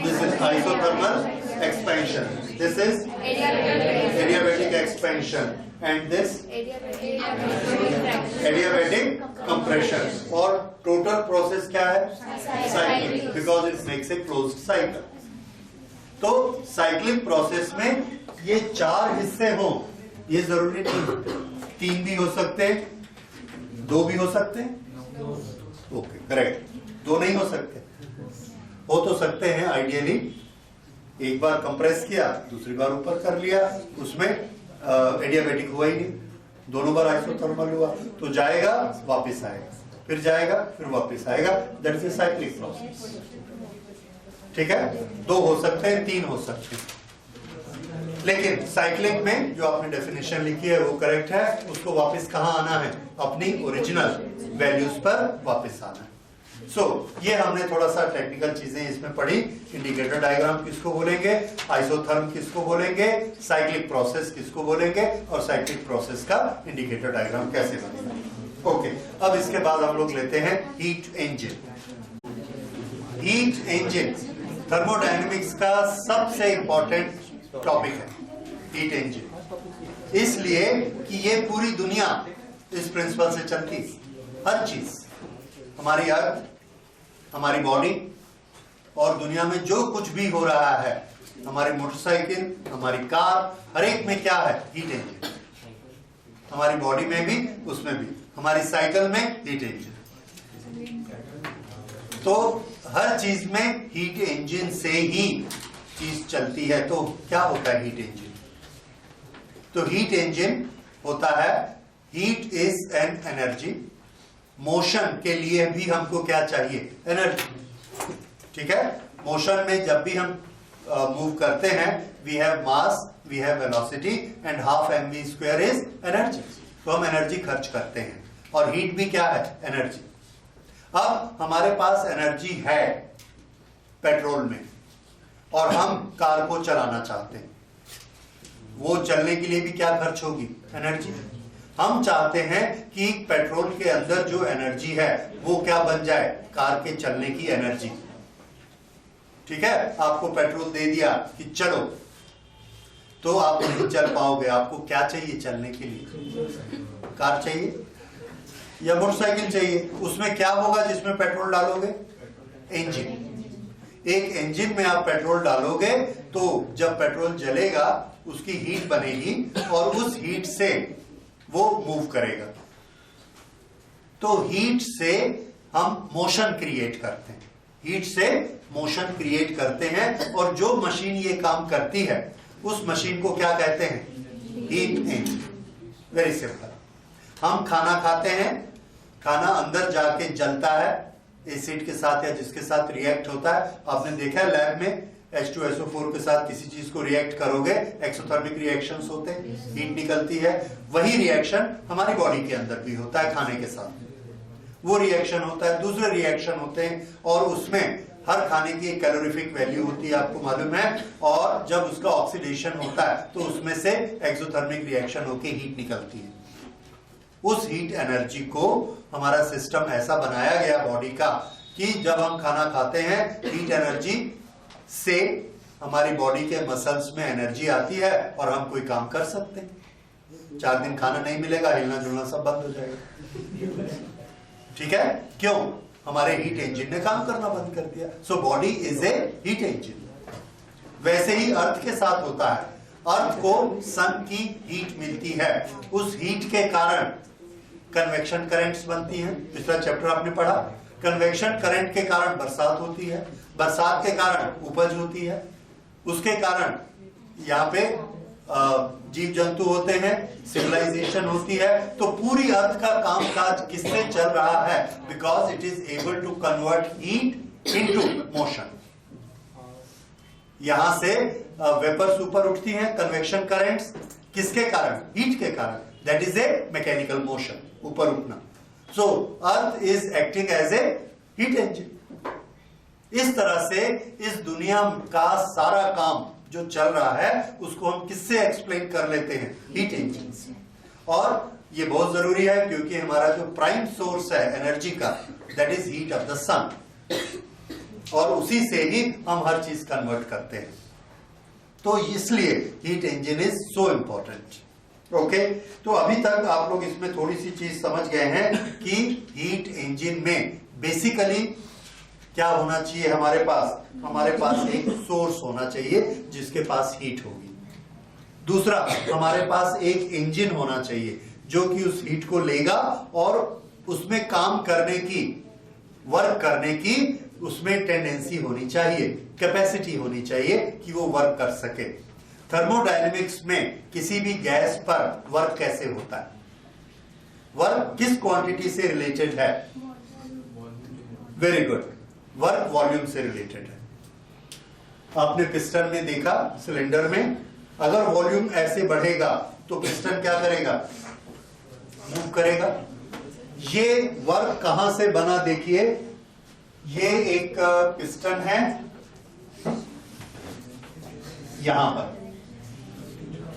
This is isothermal expansion, this is adiabatic expansion and this adiabatic compression. और टोटल प्रोसेस क्या है? Cyclic, because it makes a closed cycle. तो साइक्लिक प्रोसेस में ये 4 हिस्से हो, ये जरूरी नहीं, 3 भी हो सकते, 2 भी हो सकते हैं। ओके, करेक्ट, 2 नहीं हो सकते, हो तो सकते हैं आइडियली। एक बार कंप्रेस किया, दूसरी बार ऊपर कर लिया, उसमें एडियाबैटिक हुआ ही नहीं, दोनों बार आइसोथर्मल हुआ, तो जाएगा वापस आएगा, फिर जाएगा फिर वापस आएगा। That is a cyclic process. ठीक है, 2 हो सकते हैं, 3 हो सकते हैं, लेकिन साइक्लिक में जो आपने डेफिनेशन लिखी है वो करेक्ट है। उसको वापस कहाँ आना है? अपनी ओरिजिनल वैल्यूज पर वापस आना है। सो ये हमने थोड़ा सा टेक्निकल चीजें इसमें पढ़ी। इंडिकेटर डायग्राम किसको बोलेंगे, आइसोथर्म किसको बोलेंगे, साइक्लिक प्रोसेस किसको बोलेंगे, और साइक्लिक प्रोसेस का इंडिकेटर डायग्राम कैसे बनेगा। ओके, अब इसके बाद हम लोग लेते हैं heat engine. Heat engine thermodynamics का सबसे इंपॉर्टेंट टॉपिक है, हीट इंजन। इसलिए कि ये पूरी दुनिया इस प्रिंसिपल से चलती है। हर चीज, हमारी अर्थ, हमारी बॉडी और दुनिया में जो कुछ भी हो रहा है, हमारी मोटरसाइकिल, हमारी कार, हर एक में क्या है? Heat engine. हमारी बॉडी में भी, उसमें भी, हमारी साइकिल में हीट इंजन। तो हर चीज में हीट इंजन से ही चीज चलती है। तो क्या होता है हीट इंजन? तो हीट इंजन होता है, heat is an energy. Motion के लिए भी हमको क्या चाहिए? एनर्जी। ठीक है, मोशन में जब भी हम मूव करते हैं, we have mass, we have velocity and half mv² is energy. तो हम एनर्जी खर्च करते हैं, और हीट भी क्या है? एनर्जी। अब हमारे पास एनर्जी है पेट्रोल में, और हम कार को चलाना चाहते हैं, वो चलने के लिए भी क्या खर्च होगी? एनर्जी। हम चाहते हैं कि पेट्रोल के अंदर जो एनर्जी है वो क्या बन जाए, कार के चलने की एनर्जी। ठीक है, आपको पेट्रोल दे दिया कि चलो, तो आप नहीं चल पाओगे। आपको क्या चाहिए चलने के लिए? कार चाहिए या मोटरसाइकिल चाहिए? उसमें क्या होगा जिसमें पेट्रोल डालोगे? इंजन। एक इंजन में आप पेट्रोल डालोगे तो जब पेट्रोल जलेगा उसकी हीट बनेगी और उस हीट से वो मूव करेगा। तो हीट से हम मोशन क्रिएट करते हैं, हीट से मोशन क्रिएट करते हैं, और जो मशीन ये काम करती है उस मशीन को क्या कहते हैं? Heat engine. Very simple. हम खाना खाते हैं, खाना अंदर जाके जलता है एसिड के साथ या जिसके साथ रिएक्ट होता है। आपने देखा है लैब में H2SO4 के साथ किसी चीज को रिएक्ट करोगे, एक्सोथर्मिक रिएक्शंस होते हैं, हीट निकलती है। वही रिएक्शन हमारी बॉडी के अंदर भी होता है खाने के साथ। वो रिएक्शन होता है, दूसरे रिएक्शन होते हैं, और उसमें हर खाने की एक कैलोरीफिक वैल्यू होती है, आपको मालूम है। और जब उसका ऑक्सीडेशन होता है तो उसमें से एक्सोथर्मिक रिएक्शन होकर हीट निकलती है। उस हीट एनर्जी को हमारा सिस्टम ऐसा बनाया गया बॉडी का कि जब हम खाना खाते हैं, हीट एनर्जी से हमारी बॉडी के मसल्स में एनर्जी आती है और हम कोई काम कर सकते हैं। 4 दिन खाना नहीं मिलेगा, हिलना जुलना सब बंद हो जाएगा। ठीक है, क्यों? हमारे हीट इंजन ने काम करना बंद कर दिया। So body is a heat engine. वैसे ही अर्थ के साथ होता है। अर्थ को सन की हीट मिलती है, उस हीट के कारण कन्वेक्शन करंट्स बनती हैं। पिछला चैप्टर आपने पढ़ा, कन्वेक्शन करंट के कारण बरसात होती है, बरसात के कारण उपज होती है, उसके कारण यहाँ पे जीव जंतु होते हैं, सिविलाइजेशन होती है। तो पूरी अर्थ का कामकाज किससे चल रहा है? Because it is able to convert heat into motion. यहां से वेपर्स ऊपर उठती हैं, कन्वेक्शन करंट्स, किसके कारण? हीट के कारण। That is a mechanical motion, ऊपर उठना। So earth is acting as a heat engine. इस तरह से इस दुनिया का सारा काम जो चल रहा है उसको हम किससे एक्सप्लेन कर लेते हैं? हीट इंजन से। और ये बहुत जरूरी है क्योंकि हमारा जो प्राइम सोर्स है एनर्जी का, that is heat of the sun, और उसी से ही हम हर चीज कन्वर्ट करते हैं। तो इसलिए heat engine is so important. Okay, तो अभी तक आप लोग इसमें थोड़ी सी चीज समझ गए हैं कि हीट इंजन में बेसिकली क्या होना चाहिए हमारे पास? हमारे पास एक सोर्स होना चाहिए जिसके पास हीट होगी। दूसरा, हमारे पास एक इंजन होना चाहिए जो कि उस हीट को लेगा और उसमें काम करने की, वर्क करने की उसमें टेंडेंसी होनी चाहिए, कैपेसिटी होनी चाहिए कि वो वर्क कर सके। थर्मोडायनेमिक्स में किसी भी गैस पर वर्क कैसे होता है? वर्क किस क्वांटिटी से रिलेटेड है? वेरी गुड, वर्क वॉल्यूम से रिलेटेड है। आपने पिस्टन में देखा, सिलेंडर में अगर वॉल्यूम ऐसे बढ़ेगा तो पिस्टन क्या करेगा? मूव करेगा। ये वर्क कहां से बना देखिए, ये एक पिस्टन है यहां पर,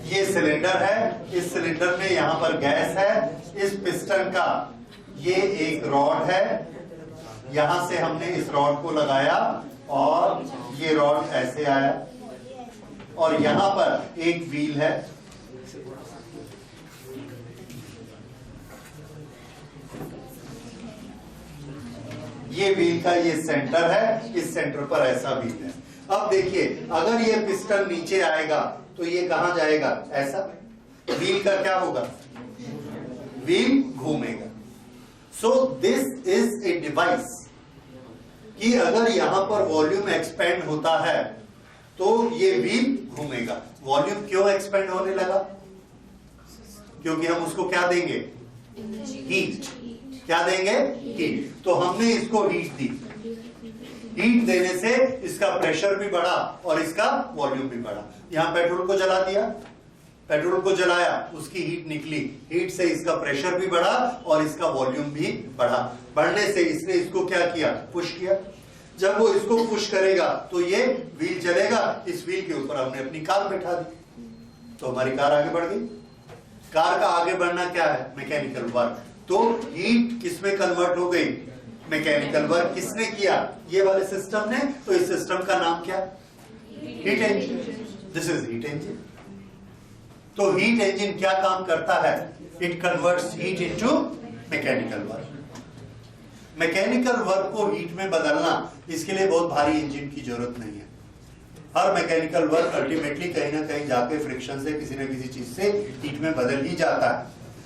ये सिलेंडर है, इस सिलेंडर में यहां पर गैस है, इस पिस्टन का ये एक रॉड है, यहां से हमने इस रॉड को लगाया और ये रॉड ऐसे आया, और यहां पर एक व्हील है, ये व्हील का ये सेंटर है, इस सेंटर पर ऐसा व्हील है। अब देखिए, अगर ये पिस्टन नीचे आएगा तो ये कहां जाएगा? ऐसा। व्हील का क्या होगा? व्हील घूमेगा। सो दिस इज ए डिवाइस कि अगर यहां पर वॉल्यूम एक्सपेंड होता है तो ये व्हील घूमेगा। वॉल्यूम क्यों एक्सपेंड होने लगा? क्योंकि हम उसको क्या देंगे? हीट। क्या देंगे? हीट। तो हमने इसको हीट दी, हीट देने से इसका प्रेशर भी बढ़ा और इसका वॉल्यूम भी बढ़ा। यहां पेट्रोल को जला दिया, पेट्रोल को जलाया, उसकी हीट निकली, हीट से इसका प्रेशर भी बढ़ा और इसका वॉल्यूम भी बढ़ा। बढ़ने से इसने इसको क्या किया? पुश किया। जब वो इसको पुश करेगा तो ये व्हील चलेगा, इस व्हील के ऊपर हमने अपनी कार बैठा दी तो हमारी कार आगे बढ़ गई। कार का आगे बढ़ना क्या है? Mechanical work. तो हीट किसमें कन्वर्ट हो गई? Mechanical work. किसने किया? ये वाले सिस्टम ने। तो इस सिस्टम का नाम क्या? Heat engine. This is heat engine. तो हीट इंजन क्या काम करता है? It converts heat into mechanical work. Mechanical work को हीट में बदलना, इसके लिए बहुत भारी इंजन की जरूरत नहीं है। हर मैकेनिकल वर्क अल्टीमेटली कहीं ना कहीं जाके फ्रिक्शन से किसी न किसी चीज से हीट में बदल ही जाता है,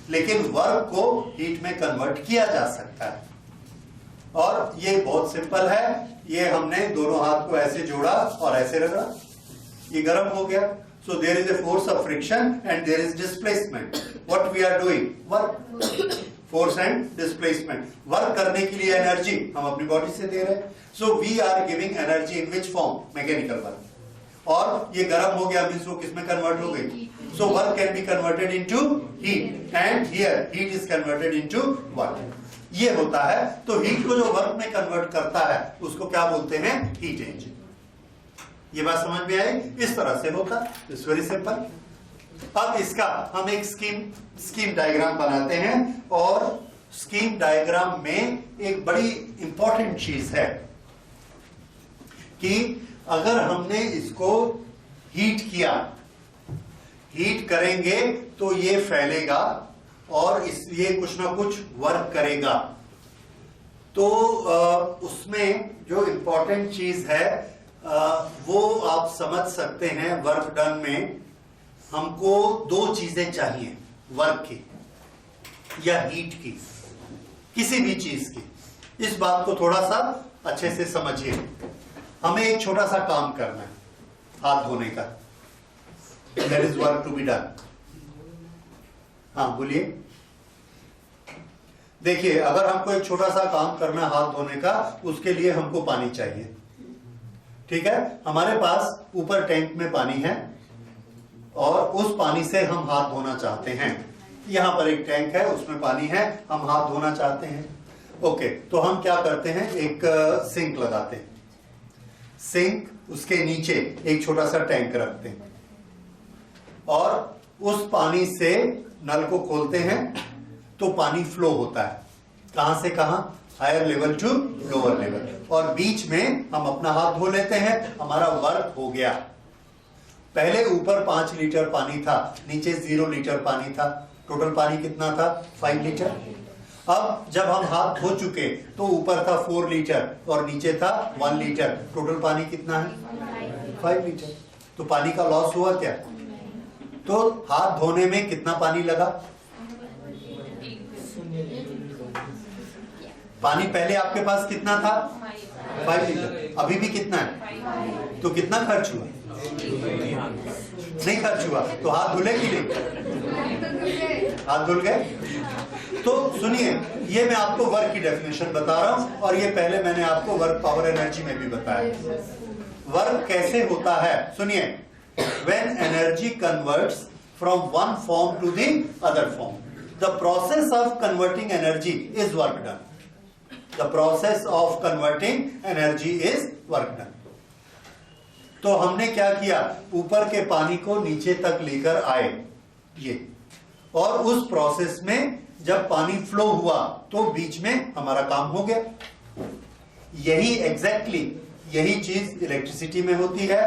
लेकिन वर्क को हीट में कन्वर्ट किया जा सकता है। और ये बहुत सिंपल है। ये हमने दोनों हाथ को ऐसे जोड़ा और ऐसे रगड़ा, ये गर्म हो गया। So there is a force of friction and there is displacement. What we are doing? Work. Force and displacement. Work करने के लिए एनर्जी हम अपनी बॉडी से दे रहे हैं। So we are giving energy in which form? Mechanical work. और ये गर्म हो गया, मींस वो किसमें कन्वर्ट हो गई? So work can be converted into heat and here heat is converted into work. ये होता है। तो हीट को जो वर्क में कन्वर्ट करता है उसको क्या बोलते हैं? Heat engine. ये बात समझ में आई? इस तरह से होता है। It's very simple. अब इसका हम एक स्कीम डायग्राम बनाते हैं, और स्कीम डायग्राम में एक बड़ी इंपॉर्टेंट चीज है कि अगर हमने इसको हीट किया, हीट करेंगे तो ये फैलेगा और ये कुछ ना कुछ वर्क करेगा। तो उसमें जो इंपॉर्टेंट चीज है वो आप समझ सकते हैं। वर्क डन में हमको दो चीजें चाहिए वर्क की या हीट की, किसी भी चीज की। इस बात को थोड़ा सा अच्छे से समझिए। हमें एक छोटा सा काम करना है, हाथ धोने का। There is work to be done। हाँ बोलिए। देखिए, अगर हमको एक छोटा सा काम करना है हाथ धोने का, उसके लिए हमको पानी चाहिए। ठीक है, हमारे पास ऊपर टैंक में पानी है और उस पानी से हम हाथ धोना चाहते हैं। यहां पर एक टैंक है, उसमें पानी है, हम हाथ धोना चाहते हैं। ओके, तो हम क्या करते हैं? एक सिंक लगाते हैं। सिंक, उसके नीचे एक छोटा सा टैंक रखते हैं और उस पानी से नल को खोलते हैं तो पानी फ्लो होता है। कहां से कहां? Higher level to lower level. और बीच में हम अपना हाथ धो लेते हैं। हमारा वर्क हो गया। पहले ऊपर 5 लीटर पानी था, नीचे 0 लीटर पानी था। टोटल पानी कितना था? 5 लीटर। अब जब हम हाथ धो चुके तो ऊपर था 4 लीटर और नीचे था 1 लीटर। टोटल पानी कितना है? 5 लीटर। तो पानी का लॉस हुआ क्या? तो हाथ धोने में कितना पानी लगा? पानी पहले आपके पास कितना था? 5 लीटर। अभी भी कितना है? तो कितना खर्च हुआ? नहीं खर्च हुआ। तो हाथ धुले कि नहीं? हाथ धुल गए। तो सुनिए, ये मैं आपको वर्क की डेफिनेशन बता रहा हूं और ये पहले मैंने आपको वर्क पावर एनर्जी में भी बताया। वर्क कैसे होता है? सुनिए, when energy converts from one form to the other form, the process of converting energy is work done. The process of converting energy is work done. तो हमने क्या किया? ऊपर के पानी को नीचे तक लेकर आए ये, और उस प्रोसेस में जब पानी फ्लो हुआ तो बीच में हमारा काम हो गया। यही एग्जैक्टली यही चीज इलेक्ट्रिसिटी में होती है।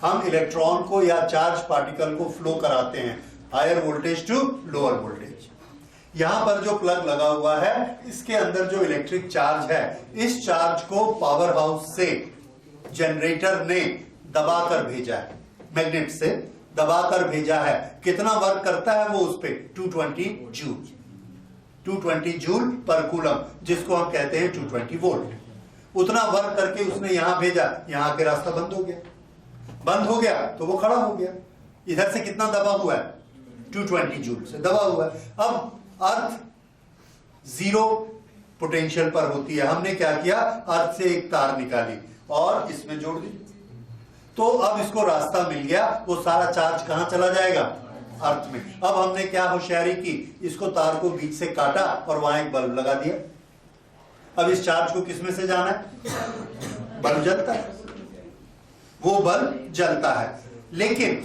हम इलेक्ट्रॉन को या चार्ज पार्टिकल को फ्लो कराते हैं higher voltage to lower voltage. यहां पर जो प्लग लगा हुआ है, इसके अंदर जो इलेक्ट्रिक चार्ज है, इस चार्ज को पावर हाउस से जनरेटर ने दबाकर भेजा है, मैग्नेट से दबाकर भेजा है। कितना वर्क करता है वो उस पे? 220 जूल। 220 जूल पर कूलम, जिसको हम कहते हैं 220 वोल्ट। उतना वर्क करके उसने यहां भेजा, यहां के रास्ता बंद हो गया। बंद हो गया तो वो खड़ा हो गया। इधर से कितना दबा हुआ है? 220 जूल से दबा हुआ है। अब अर्थ 0 पोटेंशियल पर होती है। हमने क्या किया? अर्थ से एक तार निकाली और इसमें जोड़ दी, तो अब इसको रास्ता मिल गया। वो सारा चार्ज कहां चला जाएगा? अर्थ में। अब हमने क्या होशियारी की? इसको तार को बीच से काटा और वहां एक बल्ब लगा दिया। अब इस चार्ज को किसमें से जाना है? बल्ब जलता है, वो बल्ब जलता है। लेकिन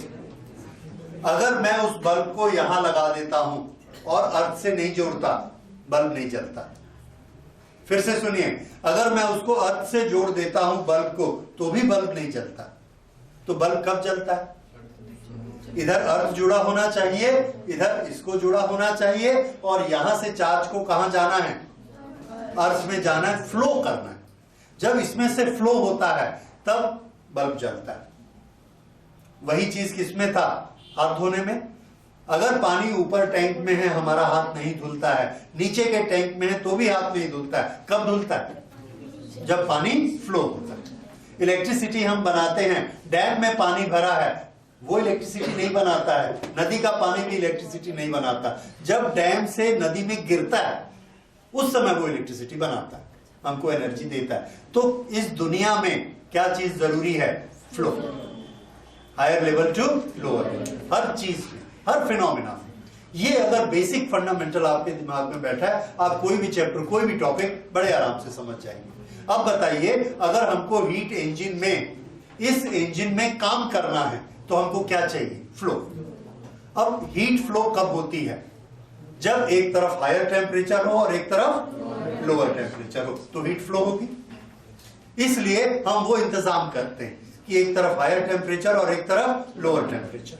अगर मैं उस बल्ब को यहां लगा देता हूं और अर्थ से नहीं जोड़ता, बल्ब नहीं जलता। फिर से सुनिए, अगर मैं उसको अर्थ से जोड़ देता हूं बल्ब को, तो भी बल्ब नहीं जलता। तो बल्ब कब जलता है? इधर अर्थ जुड़ा होना चाहिए, इधर इसको जुड़ा होना चाहिए, और यहां से चार्ज को कहां जाना है? अर्थ में जाना है, फ्लो करना है। जब इसमें से फ्लो होता है तब बल्ब जलता है। वही चीज किसमें था? हाथ धोने में। अगर पानी ऊपर टैंक में है, हमारा हाथ नहीं धुलता है, नीचे के टैंक में है तो भी हाथ नहीं धुलता है। कब धुलता है? जब पानी फ्लो होता है। इलेक्ट्रिसिटी हम बनाते हैं, डैम में पानी भरा है, वो इलेक्ट्रिसिटी नहीं बनाता है। नदी का पानी भी इलेक्ट्रिसिटी नहीं बनाता। जब डैम से नदी में गिरता है उस समय वो इलेक्ट्रिसिटी बनाता है, हमको एनर्जी देता है। तो इस दुनिया में क्या चीज जरूरी है? Flow. Higher level to lower level, हर चीज में, हर फिनोमिना में। ये अगर बेसिक फंडामेंटल आपके दिमाग में बैठा है, आप कोई भी चैप्टर, कोई भी टॉपिक बड़े आराम से समझ जाएंगे। अब बताइए, अगर हमको हीट इंजन में, इस इंजन में काम करना है तो हमको क्या चाहिए? फ्लो। अब हीट फ्लो कब होती है? जब एक तरफ हायर टेम्परेचर हो और एक तरफ लोअर टेम्परेचर हो, तो हीट फ्लो होगी। इसलिए हम वो इंतजाम करते हैं कि एक तरफ हायर टेम्परेचर और एक तरफ लोअर टेम्परेचर।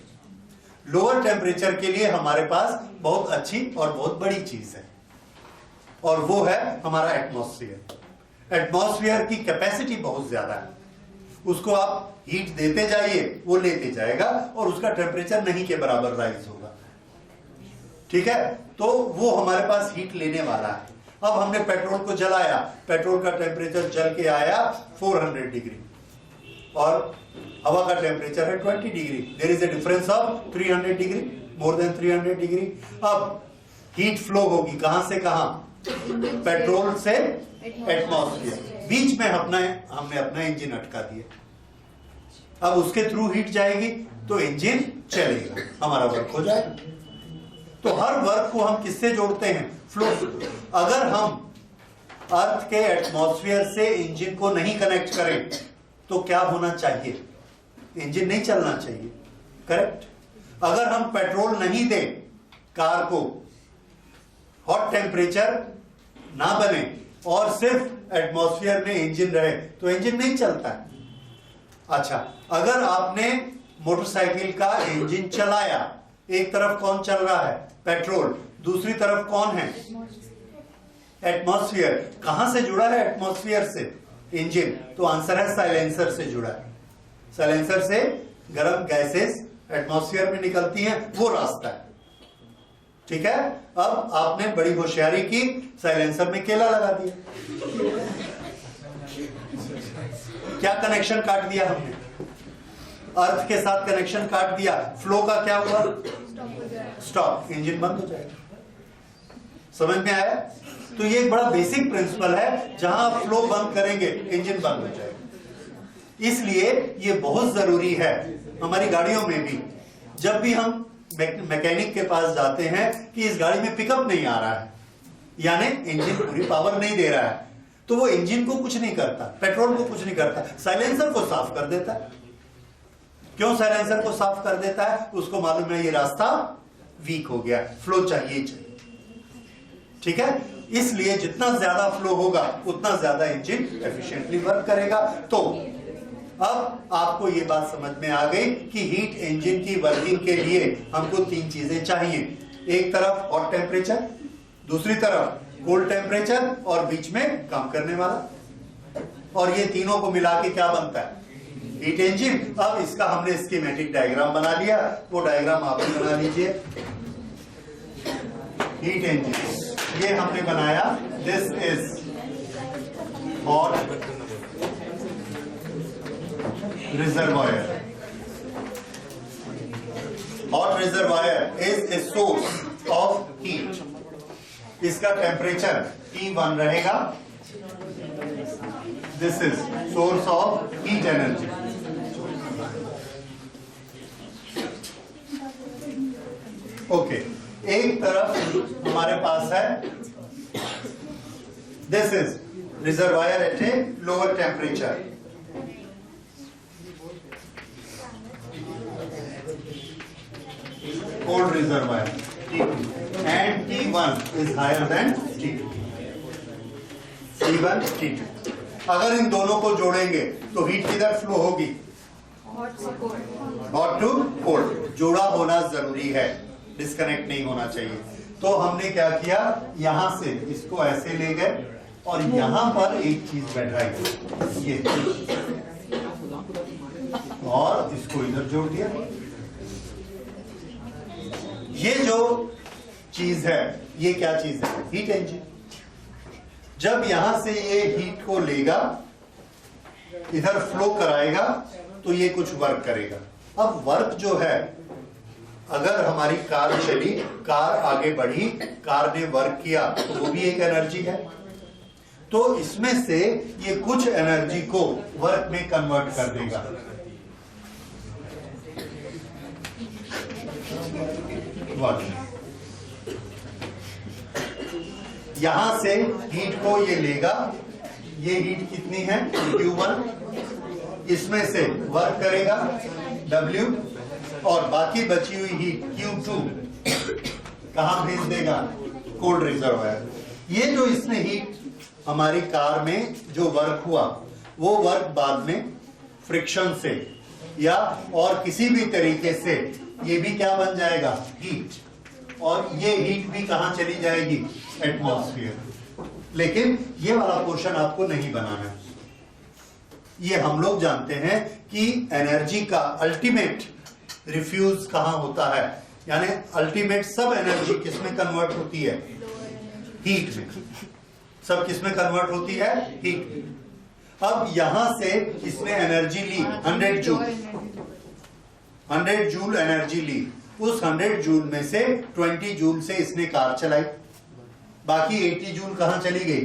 लोअर टेम्परेचर के लिए हमारे पास बहुत अच्छी और बहुत बड़ी चीज है, और वो है हमारा एटमॉस्फेयर। एटमॉस्फेयर की कैपेसिटी बहुत ज्यादा है। उसको आप हीट देते जाइए, वो लेते जाएगा और उसका टेम्परेचर नहीं के बराबर राइज होगा। ठीक है, तो वो हमारे पास हीट लेने वाला है। अब हमने पेट्रोल को जलाया, पेट्रोल का टेम्परेचर जल के आया 400 डिग्री और हवा का टेम्परेचर है 20 degree. There is a difference of 300 degree, more than 300 degree. अब हीट फ्लो होगी कहां से कहां? पेट्रोल से एटमॉस्फेयर। बीच में हमने अपना इंजन अटका दिया। अब उसके थ्रू हीट जाएगी तो इंजन चलेगा, हमारा वर्क हो जाएगा। तो हर वर्क को हम किससे जोड़ते हैं? फ्लो। अगर हम अर्थ के एटमॉस्फेयर से इंजन को नहीं कनेक्ट करें तो क्या होना चाहिए? इंजन नहीं चलना चाहिए, करेक्ट। अगर हम पेट्रोल नहीं दें कार को, हॉट टेम्परेचर ना बने और सिर्फ एटमॉस्फेयर में इंजन रहे, तो इंजन नहीं चलता है। अच्छा, अगर आपने मोटरसाइकिल का इंजन चलाया, एक तरफ कौन चल रहा है? पेट्रोल, दूसरी तरफ कौन है? एटमॉस्फेयर। कहां से जुड़ा है एटमॉस्फेयर से? इंजन। तो आंसर है साइलेंसर से जुड़ा है। साइलेंसर से गर्म गैसेस एटमॉस्फेयर में निकलती हैं, वो रास्ता है। ठीक है, अब आपने बड़ी होशियारी की, साइलेंसर में केला लगा दिया। क्या कनेक्शन काट दिया हमने? अर्थ के साथ कनेक्शन काट दिया। फ्लो का क्या हुआ? स्टॉप, इंजन बंद हो जाएगा। समझ में आया? तो ये एक बड़ा बेसिक प्रिंसिपल है, जहां आप फ्लो बंद करेंगे इंजन बंद हो जाएगा। इसलिए ये बहुत जरूरी है हमारी गाड़ियों में भी। जब भी हम मैकेनिक के पास जाते हैं कि इस गाड़ी में पिकअप नहीं आ रहा है, यानी इंजन पूरी पावर नहीं दे रहा है, तो वो इंजन को कुछ नहीं करता, पेट्रोल को कुछ नहीं करता, साइलेंसर को साफ कर देता है। क्यों साइलेंसर को साफ कर देता है? उसको मालूम है ये रास्ता वीक हो गया, फ्लो चाहिए। ठीक है, इसलिए जितना ज्यादा फ्लो होगा उतना ज्यादा इंजन एफिशिएंटली वर्क करेगा। तो अब आपको ये बात समझ में आ गई कि हीट इंजन की वर्किंग के लिए हमको तीन चीजें चाहिए। एक तरफ हॉट टेम्परेचर, दूसरी तरफ कोल्ड टेम्परेचर, और बीच में काम करने वाला। और ये तीनों को मिला के क्या बनता है? Heat engine. अब इसका हमने स्कीमेटिक डायग्राम बना लिया, वो डायग्राम आप भी बना लीजिए। हीट इंजन ये हमने बनाया। This is hot reservoir. Hot reservoir is a source of heat. इसका टेम्परेचर T1 रहेगा। This is source of heat energy. Okay, एक तरफ हमारे पास है, this is reservoir at a lower temperature. cold reservoir T2 and T1 is higher than T2. T1 T2. अगर इन दोनों को जोड़ेंगे तो हीट किधर फ्लो होगी? Hot to cold. जोड़ा होना जरूरी है, डिस्कनेक्ट नहीं होना चाहिए. तो हमने क्या किया, यहां से इसको ऐसे ले गए और यहां पर एक चीज बैठाई, ये, और इसको इधर जोड़ दिया. ये जो चीज है, ये क्या चीज है? Heat engine. जब यहां से ये हीट को लेगा, इधर फ्लो कराएगा, तो ये कुछ वर्क करेगा. अब वर्क जो है, अगर हमारी कार चली, कार आगे बढ़ी, कार ने वर्क किया, तो वो भी एक एनर्जी है. तो इसमें से ये कुछ एनर्जी को वर्क में कन्वर्ट कर देगा. वर्क. यहां से हीट को ये लेगा. ये हीट कितनी है? Q1. इसमें से वर्क करेगा W, और बाकी बची हुई हीट Q2 कहां भेज देगा? Cold reservoir. ये जो इसने हीट हमारी कार में जो वर्क हुआ, वो वर्क बाद में फ्रिक्शन से या और किसी भी तरीके से ये भी क्या बन जाएगा? हीट. और ये हीट भी कहां चली जाएगी? एटमॉस्फेयर. लेकिन ये वाला पोर्शन आपको नहीं बनाना है. ये हम लोग जानते हैं कि एनर्जी का अल्टीमेट रिफ्यूज कहां होता है, यानी अल्टीमेट सब एनर्जी किसमें कन्वर्ट होती है? हीट में. सब किसमें कन्वर्ट होती है? हीट में. अब यहां से इसने एनर्जी ली 100 जूल. 100 जूल एनर्जी ली. उस 100 जूल में से 20 जूल से इसने कार चलाई. बाकी 80 जूल कहां चली गई?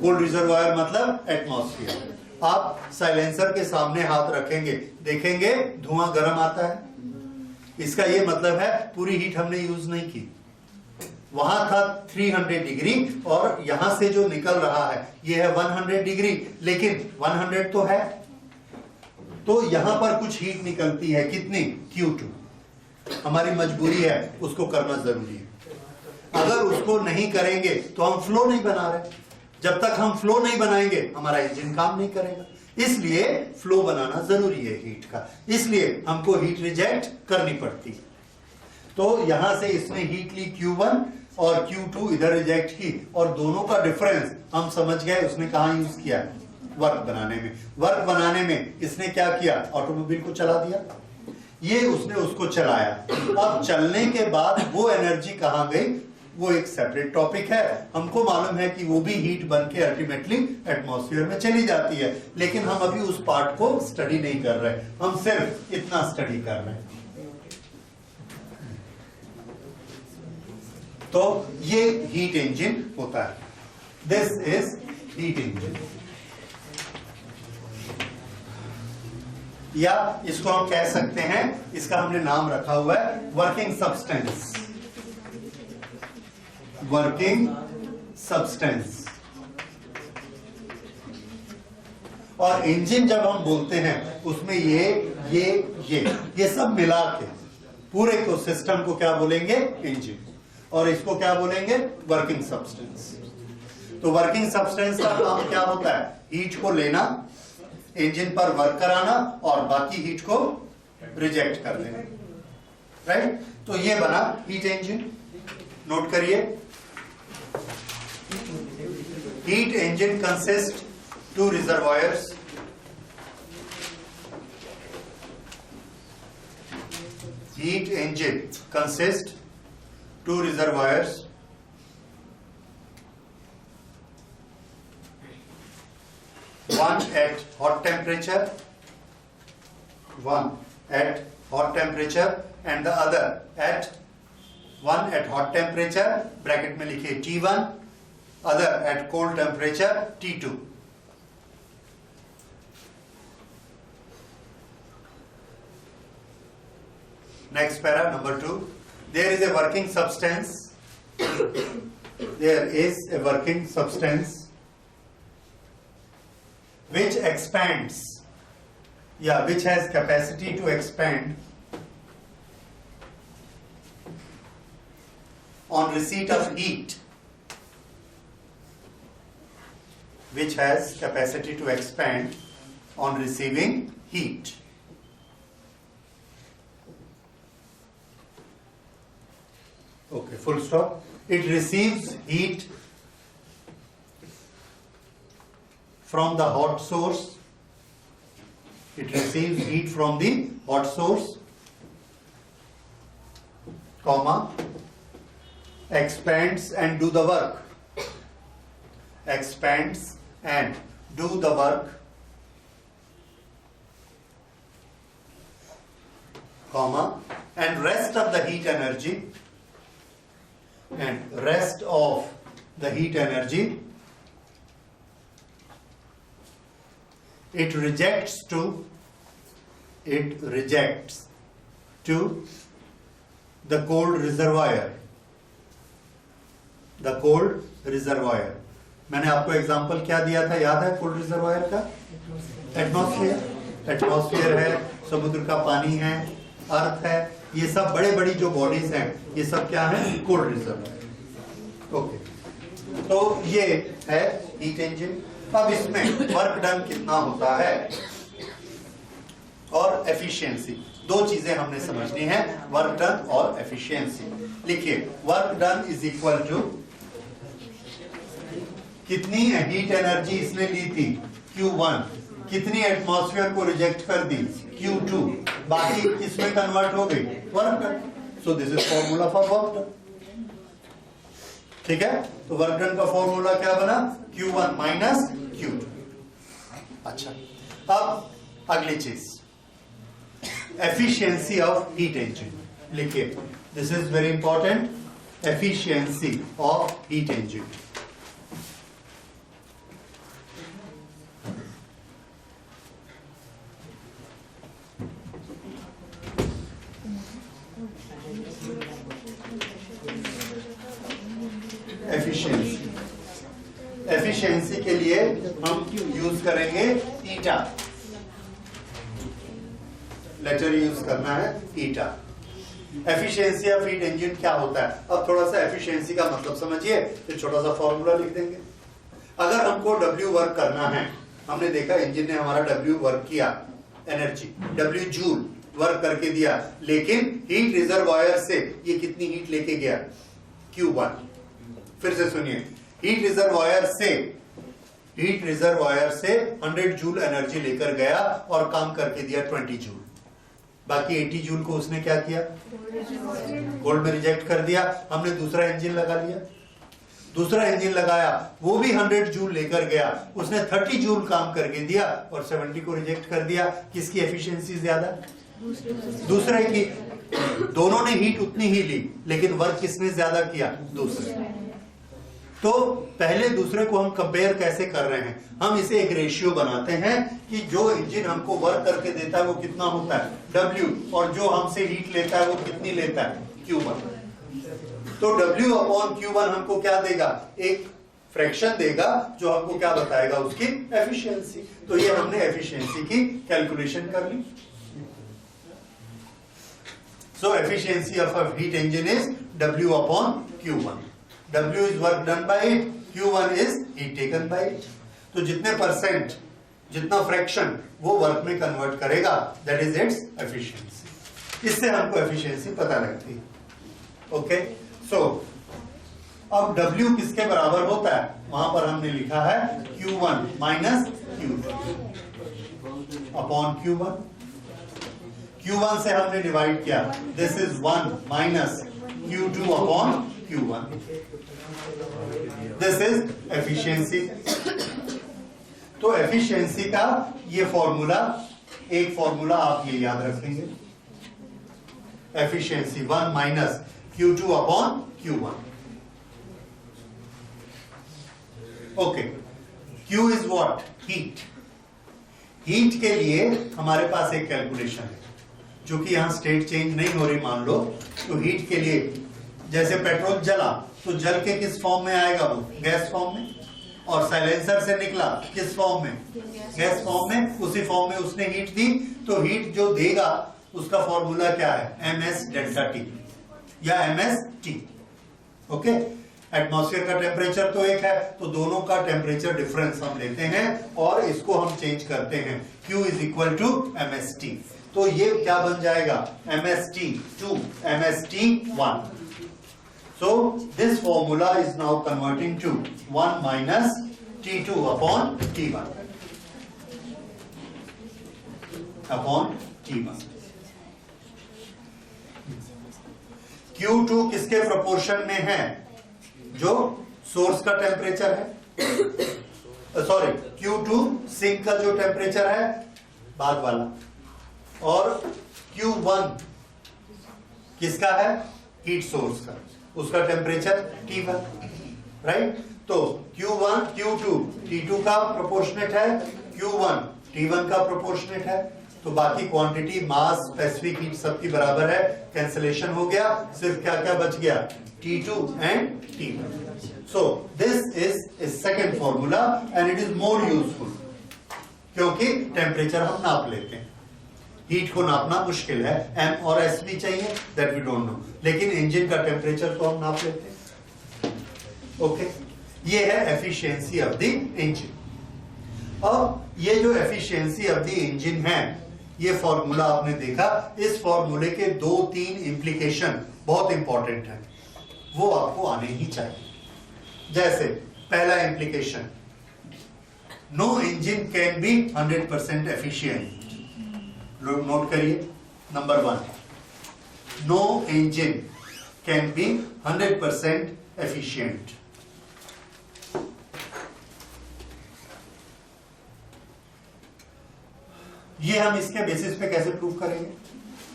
कोल्ड रिजर्वायर, मतलब एटमॉस्फेयर. आप साइलेंसर के सामने हाथ रखेंगे, देखेंगे धुआं गर्म आता है. इसका ये मतलब है पूरी हीट हमने यूज नहीं की. वहां था 300 डिग्री और यहां से जो निकल रहा है ये है 100 डिग्री, लेकिन 100 तो है, तो यहां पर कुछ हीट निकलती है. कितनी? Q2. हमारी मजबूरी है, उसको करना जरूरी है. अगर उसको नहीं करेंगे तो हम फ्लो नहीं बना रहे. जब तक हम फ्लो नहीं बनाएंगे हमारा इंजन काम नहीं करेगा. इसलिए फ्लो बनाना जरूरी है हीट का. इसलिए हमको हीट रिजेक्ट करनी पड़ती है. तो यहां से इसने हीट ली Q1 और Q2 इधर रिजेक्ट की, और दोनों का डिफरेंस हम समझ गए उसने कहां यूज किया? वर्क बनाने में. वर्क बनाने में इसने क्या किया? ऑटोमोबाइल को चला दिया. ये उसने उसको चलाया. अब चलने के बाद वो एनर्जी कहां गई, वो एक सेपरेट टॉपिक है. हमको मालूम है कि वो भी हीट बन के अल्टीमेटली एटमॉस्फेयर में चली जाती है, लेकिन हम अभी उस पार्ट को स्टडी नहीं कर रहे. हम सिर्फ इतना स्टडी कर रहे हैं. तो ये हीट इंजन होता है. This is heat engine. या इसको हम कह सकते हैं, इसका हमने नाम रखा हुआ है वर्किंग सब्सटेंस. Working substance. और इंजन जब हम बोलते हैं उसमें ये सब मिला के पूरे को सिस्टम को क्या बोलेंगे? इंजन. और इसको क्या बोलेंगे? Working substance. तो वर्किंग सब्सटेंस का काम क्या होता है? हीट को लेना, इंजन पर वर्क कराना और बाकी हीट को रिजेक्ट कर देना. राइट. तो ये बना हीट इंजन. नोट करिए. Heat engine consist 2 reservoirs. Heat engine consists 2 reservoirs. One at hot temperature, and the other at one at hot temperature, bracket में लिखिए T1, other at cold temperature T2. Next para, number 2. There is a working substance. There is a working substance which expands, which has capacity to expand on receipt of heat, which has capacity to expand on receiving heat. Okay, full stop. It receives heat from the hot source. It receives heat from the hot source, comma, expands and do the work. Expands and do the work, comma, and rest of the heat energy, and rest of the heat energy it rejects to the cold reservoir. The cold reservoir, मैंने आपको example क्या दिया था, याद है cold reservoir का? Atmosphere है, समुद्र का पानी है, अर्थ है, ये सब बड़े बड़ी जो बॉडीज हैं, ये सब क्या है? Cold reservoir. ओके, तो ये है हीट इंजन. अब इसमें वर्क डन कितना होता है और एफिशिएंसी, दो चीजें हमने समझनी है, वर्क डन और एफिशिएंसी. लिखिए, work done is equal to कितनी हीट एनर्जी इसने ली थी, Q1, कितनी एटमॉस्फेयर को रिजेक्ट कर दी, Q2, बाकी किसमें कन्वर्ट हो गई, work done. So this is formula for work done. ठीक है, तो वर्क डन का फॉर्मूला क्या बना, Q1 माइनस Q2. अच्छा, अब अगली चीज, एफिशिएंसी ऑफ हीट इंजन. लिखिए, this is very important, efficiency of heat engine. Efficiency, efficiency के लिए हम यूज करेंगे ईटा. लेटर यूज करना है ईटा. एफिशिएंसी ऑफ हीट इंजन क्या होता है? अब थोड़ा सा एफिशिएंसी का मतलब समझिए, तो छोटा सा फॉर्मूला लिख देंगे. अगर हमको W वर्क करना है, हमने देखा इंजन ने हमारा W वर्क किया, एनर्जी W जूल वर्क करके दिया, लेकिन हीट रिजर्वायर से ये कितनी हीट लेके गया, Q1. फिर से सुनिए, हीट रिजर्वायर से 100 जूल एनर्जी लेकर गया और काम करके दिया 20 जूल. बाकी 80 जूल को उसने क्या किया, कोल्ड में रिजेक्ट कर दिया. हमने दूसरा इंजन लगा लिया, दूसरा इंजन लगाया, वो भी 100 जूल लेकर गया, उसने 30 जूल काम करके दिया और 70 को रिजेक्ट कर दिया. किसकी एफिशिएंसी ज्यादा, दूसरे की. दोनों ने हीट उतनी ही ली, लेकिन वर्क किसने ज्यादा किया, दूसरे. तो पहले दूसरे को हम कंपेयर कैसे कर रहे हैं, हम इसे एक रेशियो बनाते हैं कि जो इंजन हमको वर्क करके देता है वो कितना होता है, W, और जो हमसे हीट लेता है वो कितनी लेता है, Q1. तो W अपॉन Q1 हमको क्या देगा, एक फ्रैक्शन देगा जो हमको क्या बताएगा, उसकी एफिशिएंसी. तो ये हमने एफिशिएंसी की कैलकुलेशन कर ली. So efficiency of a heat engine is W upon Q1. W is work done by it, Q1 is heat taken by it. तो जितने परसेंट, जितना फ्रैक्शन वो वर्क में कन्वर्ट करेगा, दैट इज इट्स एफिशिएंसी. इससे हमको एफिशिएंसी पता लगती है. ओके, सो अब W किसके बराबर होता है, वहां पर हमने लिखा है Q1 minus Q2 upon Q1. Q1 से हमने डिवाइड किया, this is 1 minus Q2 upon Q1. This is efficiency. तो एफिशिएंसी का ये फॉर्मूला, एक फॉर्मूला आप ये याद रखेंगे, efficiency 1 minus Q2 upon Q1. Okay, Q is what, heat. Heat के लिए हमारे पास एक कैलकुलेशन है, जो कि यहां स्टेट चेंज नहीं हो रही मान लो. तो हीट के लिए, जैसे पेट्रोल जला तो जल के किस फॉर्म में आएगा, वो गैस फॉर्म में, और साइलेंसर से निकला किस फॉर्म में, गैस फॉर्म में. उसी फॉर्म में उसने हीट दी, तो हीट जो देगा उसका फॉर्मूला क्या है, MS डेल्टा T या MS T. ओके, एटमॉस्फेयर का टेम्परेचर तो एक है, तो दोनों का टेम्परेचर डिफरेंस हम लेते हैं और इसको हम चेंज करते हैं, Q is equal to MST। तो ये क्या बन जाएगा, MST 2 MST 1। So this formula is now converting to 1 minus T2 upon T1 upon T1। Q2 किसके प्रोपोर्शन में है, जो सोर्स का टेम्परेचर है, सॉरी Q2 सिंक का जो टेम्परेचर है बाद वाला, और Q1 किसका है, हीट सोर्स का, उसका टेम्परेचर T1, राइट। तो Q1 Q2 T2 का प्रोपोर्शनेट है, Q1 T1 का प्रोपोर्शनेट है, तो बाकी क्वांटिटी, मास, स्पेसिफिक हीट सबकी बराबर है, कैंसिलेशन हो गया, सिर्फ क्या क्या बच गया, T2 and T1। So this is second formula and it is more useful, क्योंकि टेम्परेचर हम नाप लेते हैं, हीट को नापना मुश्किल है, एम और एस भी चाहिए, दैट वी डोंट नो, लेकिन इंजन का टेम्परेचर तो हम नाप लेते हैं। ओके, ये है एफिशिएंसी ऑफ द इंजन। अब ये जो एफिशिएंसी ऑफ द इंजन है, ये फॉर्मूला आपने देखा, इस फॉर्मूले के 2-3 इंप्लीकेशन बहुत इंपॉर्टेंट है, वो आपको आने ही चाहिए। जैसे पहला implication, no engine can be 100% efficient. लोग नोट करिए, number 1, no engine can be 100% efficient. ये हम इसके बेसिस पे कैसे प्रूव करेंगे,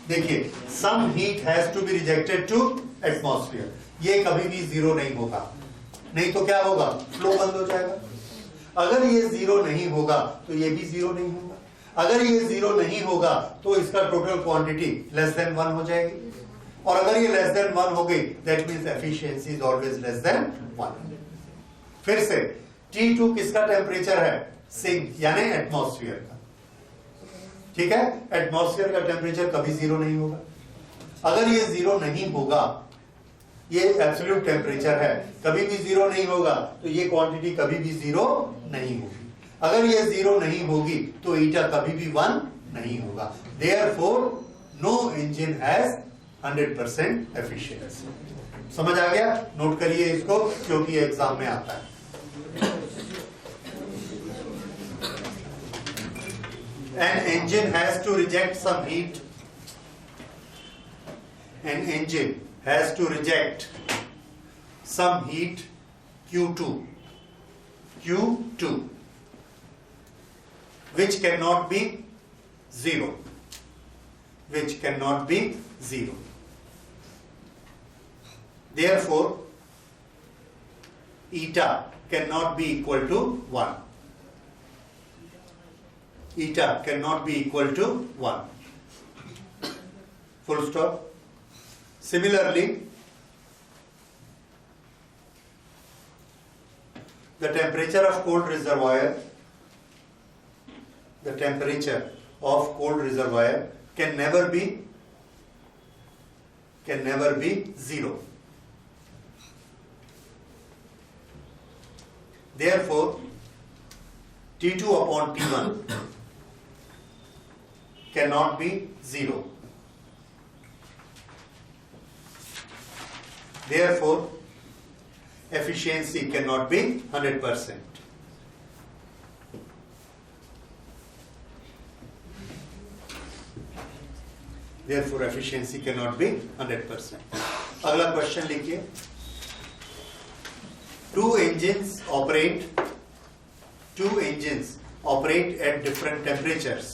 देखिए, some heat has to be rejected to atmosphere, ये कभी भी जीरो नहीं होगा, नहीं तो क्या होगा, फ्लो बंद हो जाएगा। अगर ये जीरो नहीं होगा तो ये भी जीरो नहीं होगा, अगर ये जीरो नहीं होगा तो इसका टोटल क्वांटिटी लेस देन 1 हो जाएगी, और अगर ये लेस देन 1 हो गई, that means efficiency is always less than 1। फिर से T2 किसका टेम्परेचर है, सिंक यानी एटमॉस्फेयर का, ठीक है, एटमॉस्फेयर का टेम्परेचर कभी जीरो नहीं होगा। अगर ये जीरो नहीं होगा, ये एब्सोल्यूट टेम्परेचर है, कभी भी जीरो नहीं होगा, तो ये क्वांटिटी कभी भी जीरो नहीं होगी। अगर ये जीरो नहीं होगी तो ईटा कभी भी 1 नहीं होगा। Therefore no engine has 100% efficiency. समझ आ गया, नोट करिए इसको, क्योंकि एग्जाम में आता है। An engine has to reject some heat. An engine has to reject some heat, Q2, which cannot be zero, Therefore, eta cannot be equal to 1. Eta cannot be equal to 1. Full stop. Similarly, the temperature of cold reservoir can never be zero. Therefore, T2 upon T1 cannot be zero. Therefore, efficiency cannot be 100%. Therefore, efficiency cannot be 100%. अगला question लिखिए। Two engines operate at different temperatures.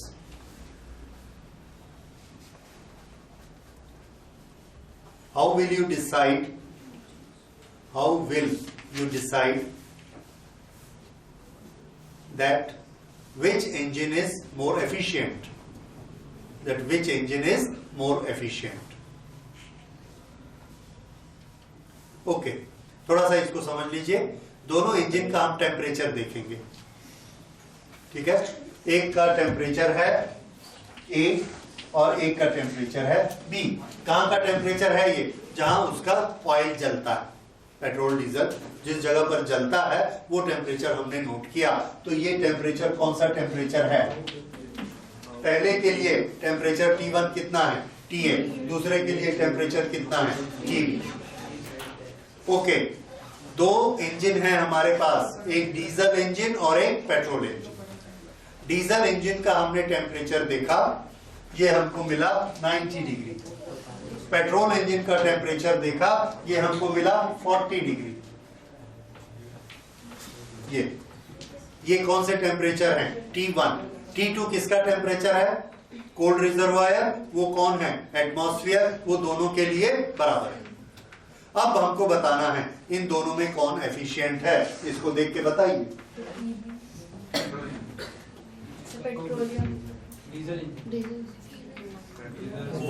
How will you decide that which engine is more efficient? Okay, थोड़ा सा इसको समझ लीजिए। दोनों engine का हम टेम्परेचर देखेंगे, ठीक है। एक का टेम्परेचर है A और एक का टेम्परेचर है B। कहां का टेम्परेचर है ये? जहां उसका ऑयल जलता है, पेट्रोल डीजल जिस जगह पर जलता है वो टेम्परेचर हमने नोट किया। तो ये टेम्परेचर कौन सा टेम्परेचर है? पहले के लिए टेम्परेचर T1 कितना है? TA। दूसरे के लिए टेम्परेचर कितना है? TB। ओके, दो इंजन है हमारे पास, एक डीजल इंजन और एक पेट्रोल इंजन। डीजल इंजन का हमने टेम्परेचर देखा, ये हमको मिला 90 डिग्री। पेट्रोल इंजन का टेम्परेचर देखा, ये हमको मिला 40 डिग्री। ये कौन से टेम्परेचर हैं? T1। T2 किसका टेम्परेचर है? कोल्ड रिजर्वायर, वो कौन है? एटमॉस्फेयर, वो दोनों के लिए बराबर है। अब हमको बताना है इन दोनों में कौन एफिशिएंट है, इसको देख के बताइए।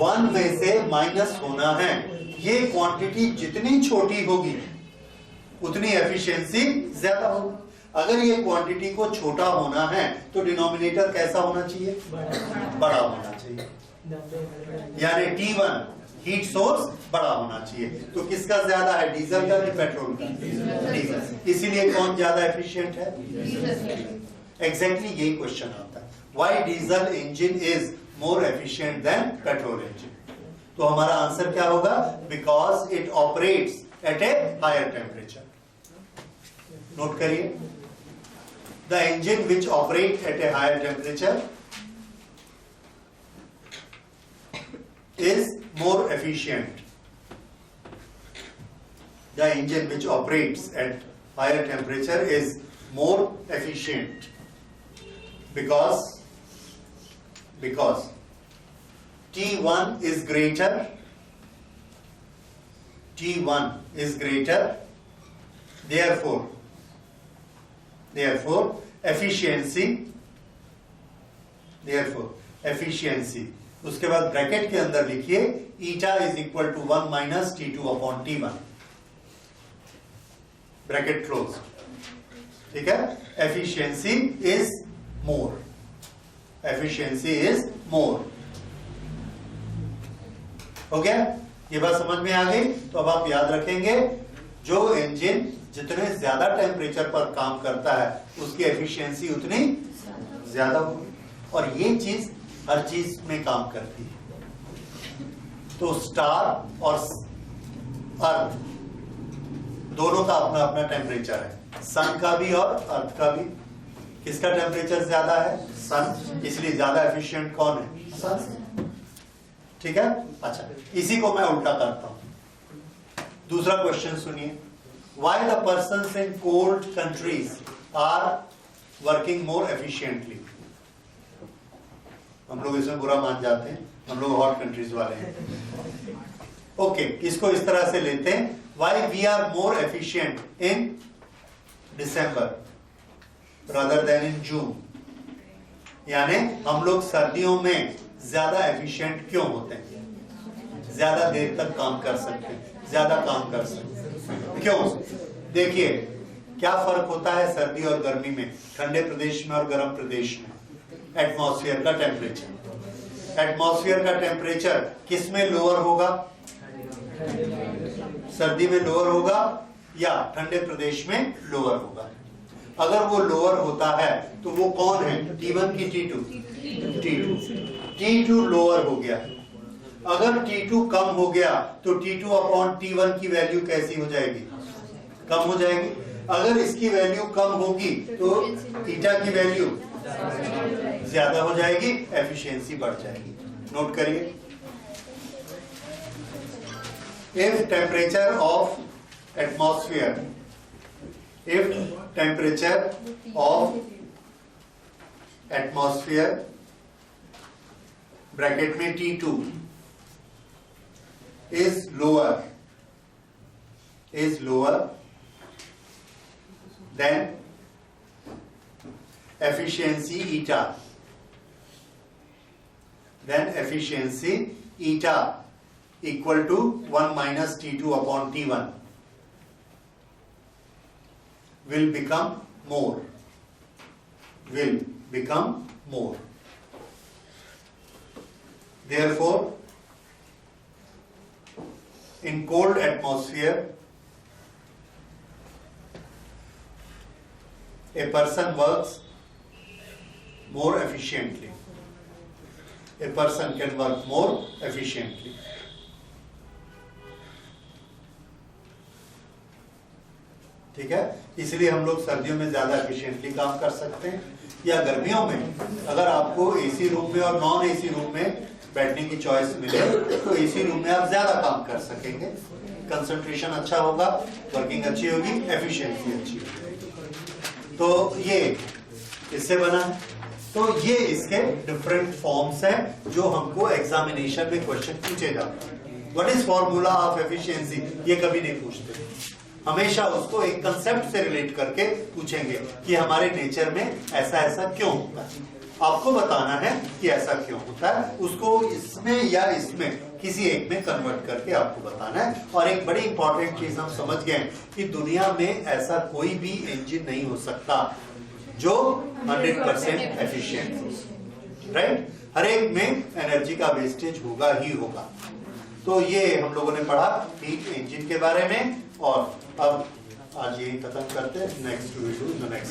वन में से माइनस होना है। ये क्वांटिटी जितनी छोटी होगी उतनी एफिशिएंसी ज्यादा होगी। अगर ये क्वांटिटी को छोटा होना है तो डिनोमिनेटर कैसा होना चाहिए? बड़ा होना चाहिए। यानी T1 हीट सोर्स बड़ा होना चाहिए। तो किसका ज्यादा है, डीजल का कि पेट्रोल का? डीजल। इसीलिए कौन ज्यादा एफिशिएंट है? एग्जैक्टली यही क्वेश्चन आता है, why diesel engine is more efficient than petrol engine. तो हमारा आंसर क्या होगा? Because it operates at a higher temperature. Note करिए, the engine which operate at a higher temperature is more efficient. The engine which operates at higher temperature is more efficient because T1 is greater. T1 is greater. Therefore efficiency उसके बाद bracket के अंदर लिखिए eta is equal to 1 minus T2 upon T1, bracket close. ठीक है, efficiency is more, efficiency is more. हो गया? ये बात समझ में आ गई? तो अब आप याद रखेंगे, जो इंजन जितने ज्यादा टेम्परेचर पर काम करता है उसकी एफिशिएंसी उतनी ज्यादा होगी। और ये चीज हर चीज में काम करती है। तो स्टार और अर्थ दोनों का अपना अपना टेम्परेचर है, सन का भी और अर्थ का भी। किसका टेम्परेचर ज्यादा है? सन, इसलिए ज्यादा एफिशिएंट कौन है? सन। ठीक है, अच्छा इसी को मैं उल्टा करता हूं। दूसरा क्वेश्चन सुनिए, why the persons in cold countries are working more efficiently. हम लोग इसमें बुरा मान जाते हैं, हम लोग हॉट कंट्रीज वाले हैं। ओके, इसको इस तरह से लेते हैं, why we are more efficient in December rather than in June. यानी हम लोग सर्दियों में ज्यादा एफिशिएंट क्यों होते हैं? ज्यादा देर तक काम कर सकते हैं, ज्यादा काम कर सकते हैं। क्यों? देखिए क्या फर्क होता है सर्दी और गर्मी में, ठंडे प्रदेश में और गर्म प्रदेश में। एटमॉस्फेयर का टेम्परेचर, एटमॉस्फेयर का टेम्परेचर किस में लोअर होगा? सर्दी में लोअर होगा या ठंडे प्रदेश में लोअर होगा? अगर वो लोअर होता है तो वो कौन है? T1 की T2? T2 लोअर हो गया। अगर T2 कम हो गया तो T2 अपॉन T1 की वैल्यू कैसी हो जाएगी? कम हो जाएगी। अगर इसकी वैल्यू कम होगी तो ईटा की वैल्यू ज्यादा हो जाएगी, एफिशिएंसी बढ़ जाएगी। नोट करिए, if temperature of atmosphere, if temperature of atmosphere bracket में T2 is lower than efficiency eta, then efficiency eta equal to 1 minus T2 upon T1 will become more, therefore in cold atmosphere a person works more efficiently, a person can work more efficiently. ठीक है, इसलिए हम लोग सर्दियों में ज्यादा efficiently काम कर सकते हैं, या गर्मियों में अगर आपको एसी रूम में और नॉन एसी रूम में बैठने की चॉइस मिले तो एसी रूम में आप ज्यादा काम कर सकेंगे, कंसंट्रेशन अच्छा होगा, वर्किंग अच्छी होगी, एफिशिएंसी अच्छी होगी। तो ये इससे बना है। तो ये इसके डिफरेंट फॉर्म्स हैं जो हमको एग्जामिनेशन में क्वेश्चन पूछे जाते हैं। What is formula of efficiency, ये कभी नहीं पूछते, हमेशा उसको एक कंसेप्ट से रिलेट करके पूछेंगे कि हमारे नेचर में ऐसा ऐसा क्यों होता है, आपको बताना है कि ऐसा क्यों होता है, उसको इसमें या इसमें किसी एक में कन्वर्ट करके आपको बताना है। और एक बड़ी इंपॉर्टेंट चीज हम समझ गए कि दुनिया में ऐसा कोई भी इंजन नहीं हो सकता जो 100% एफिशिएंट हो, राइट। हर एक में एनर्जी का वेस्टेज होगा ही होगा। तो ये हम लोगों ने पढ़ा हीट इंजन के बारे में, और अब आज यही खत्म करते हैं। Next we do the next.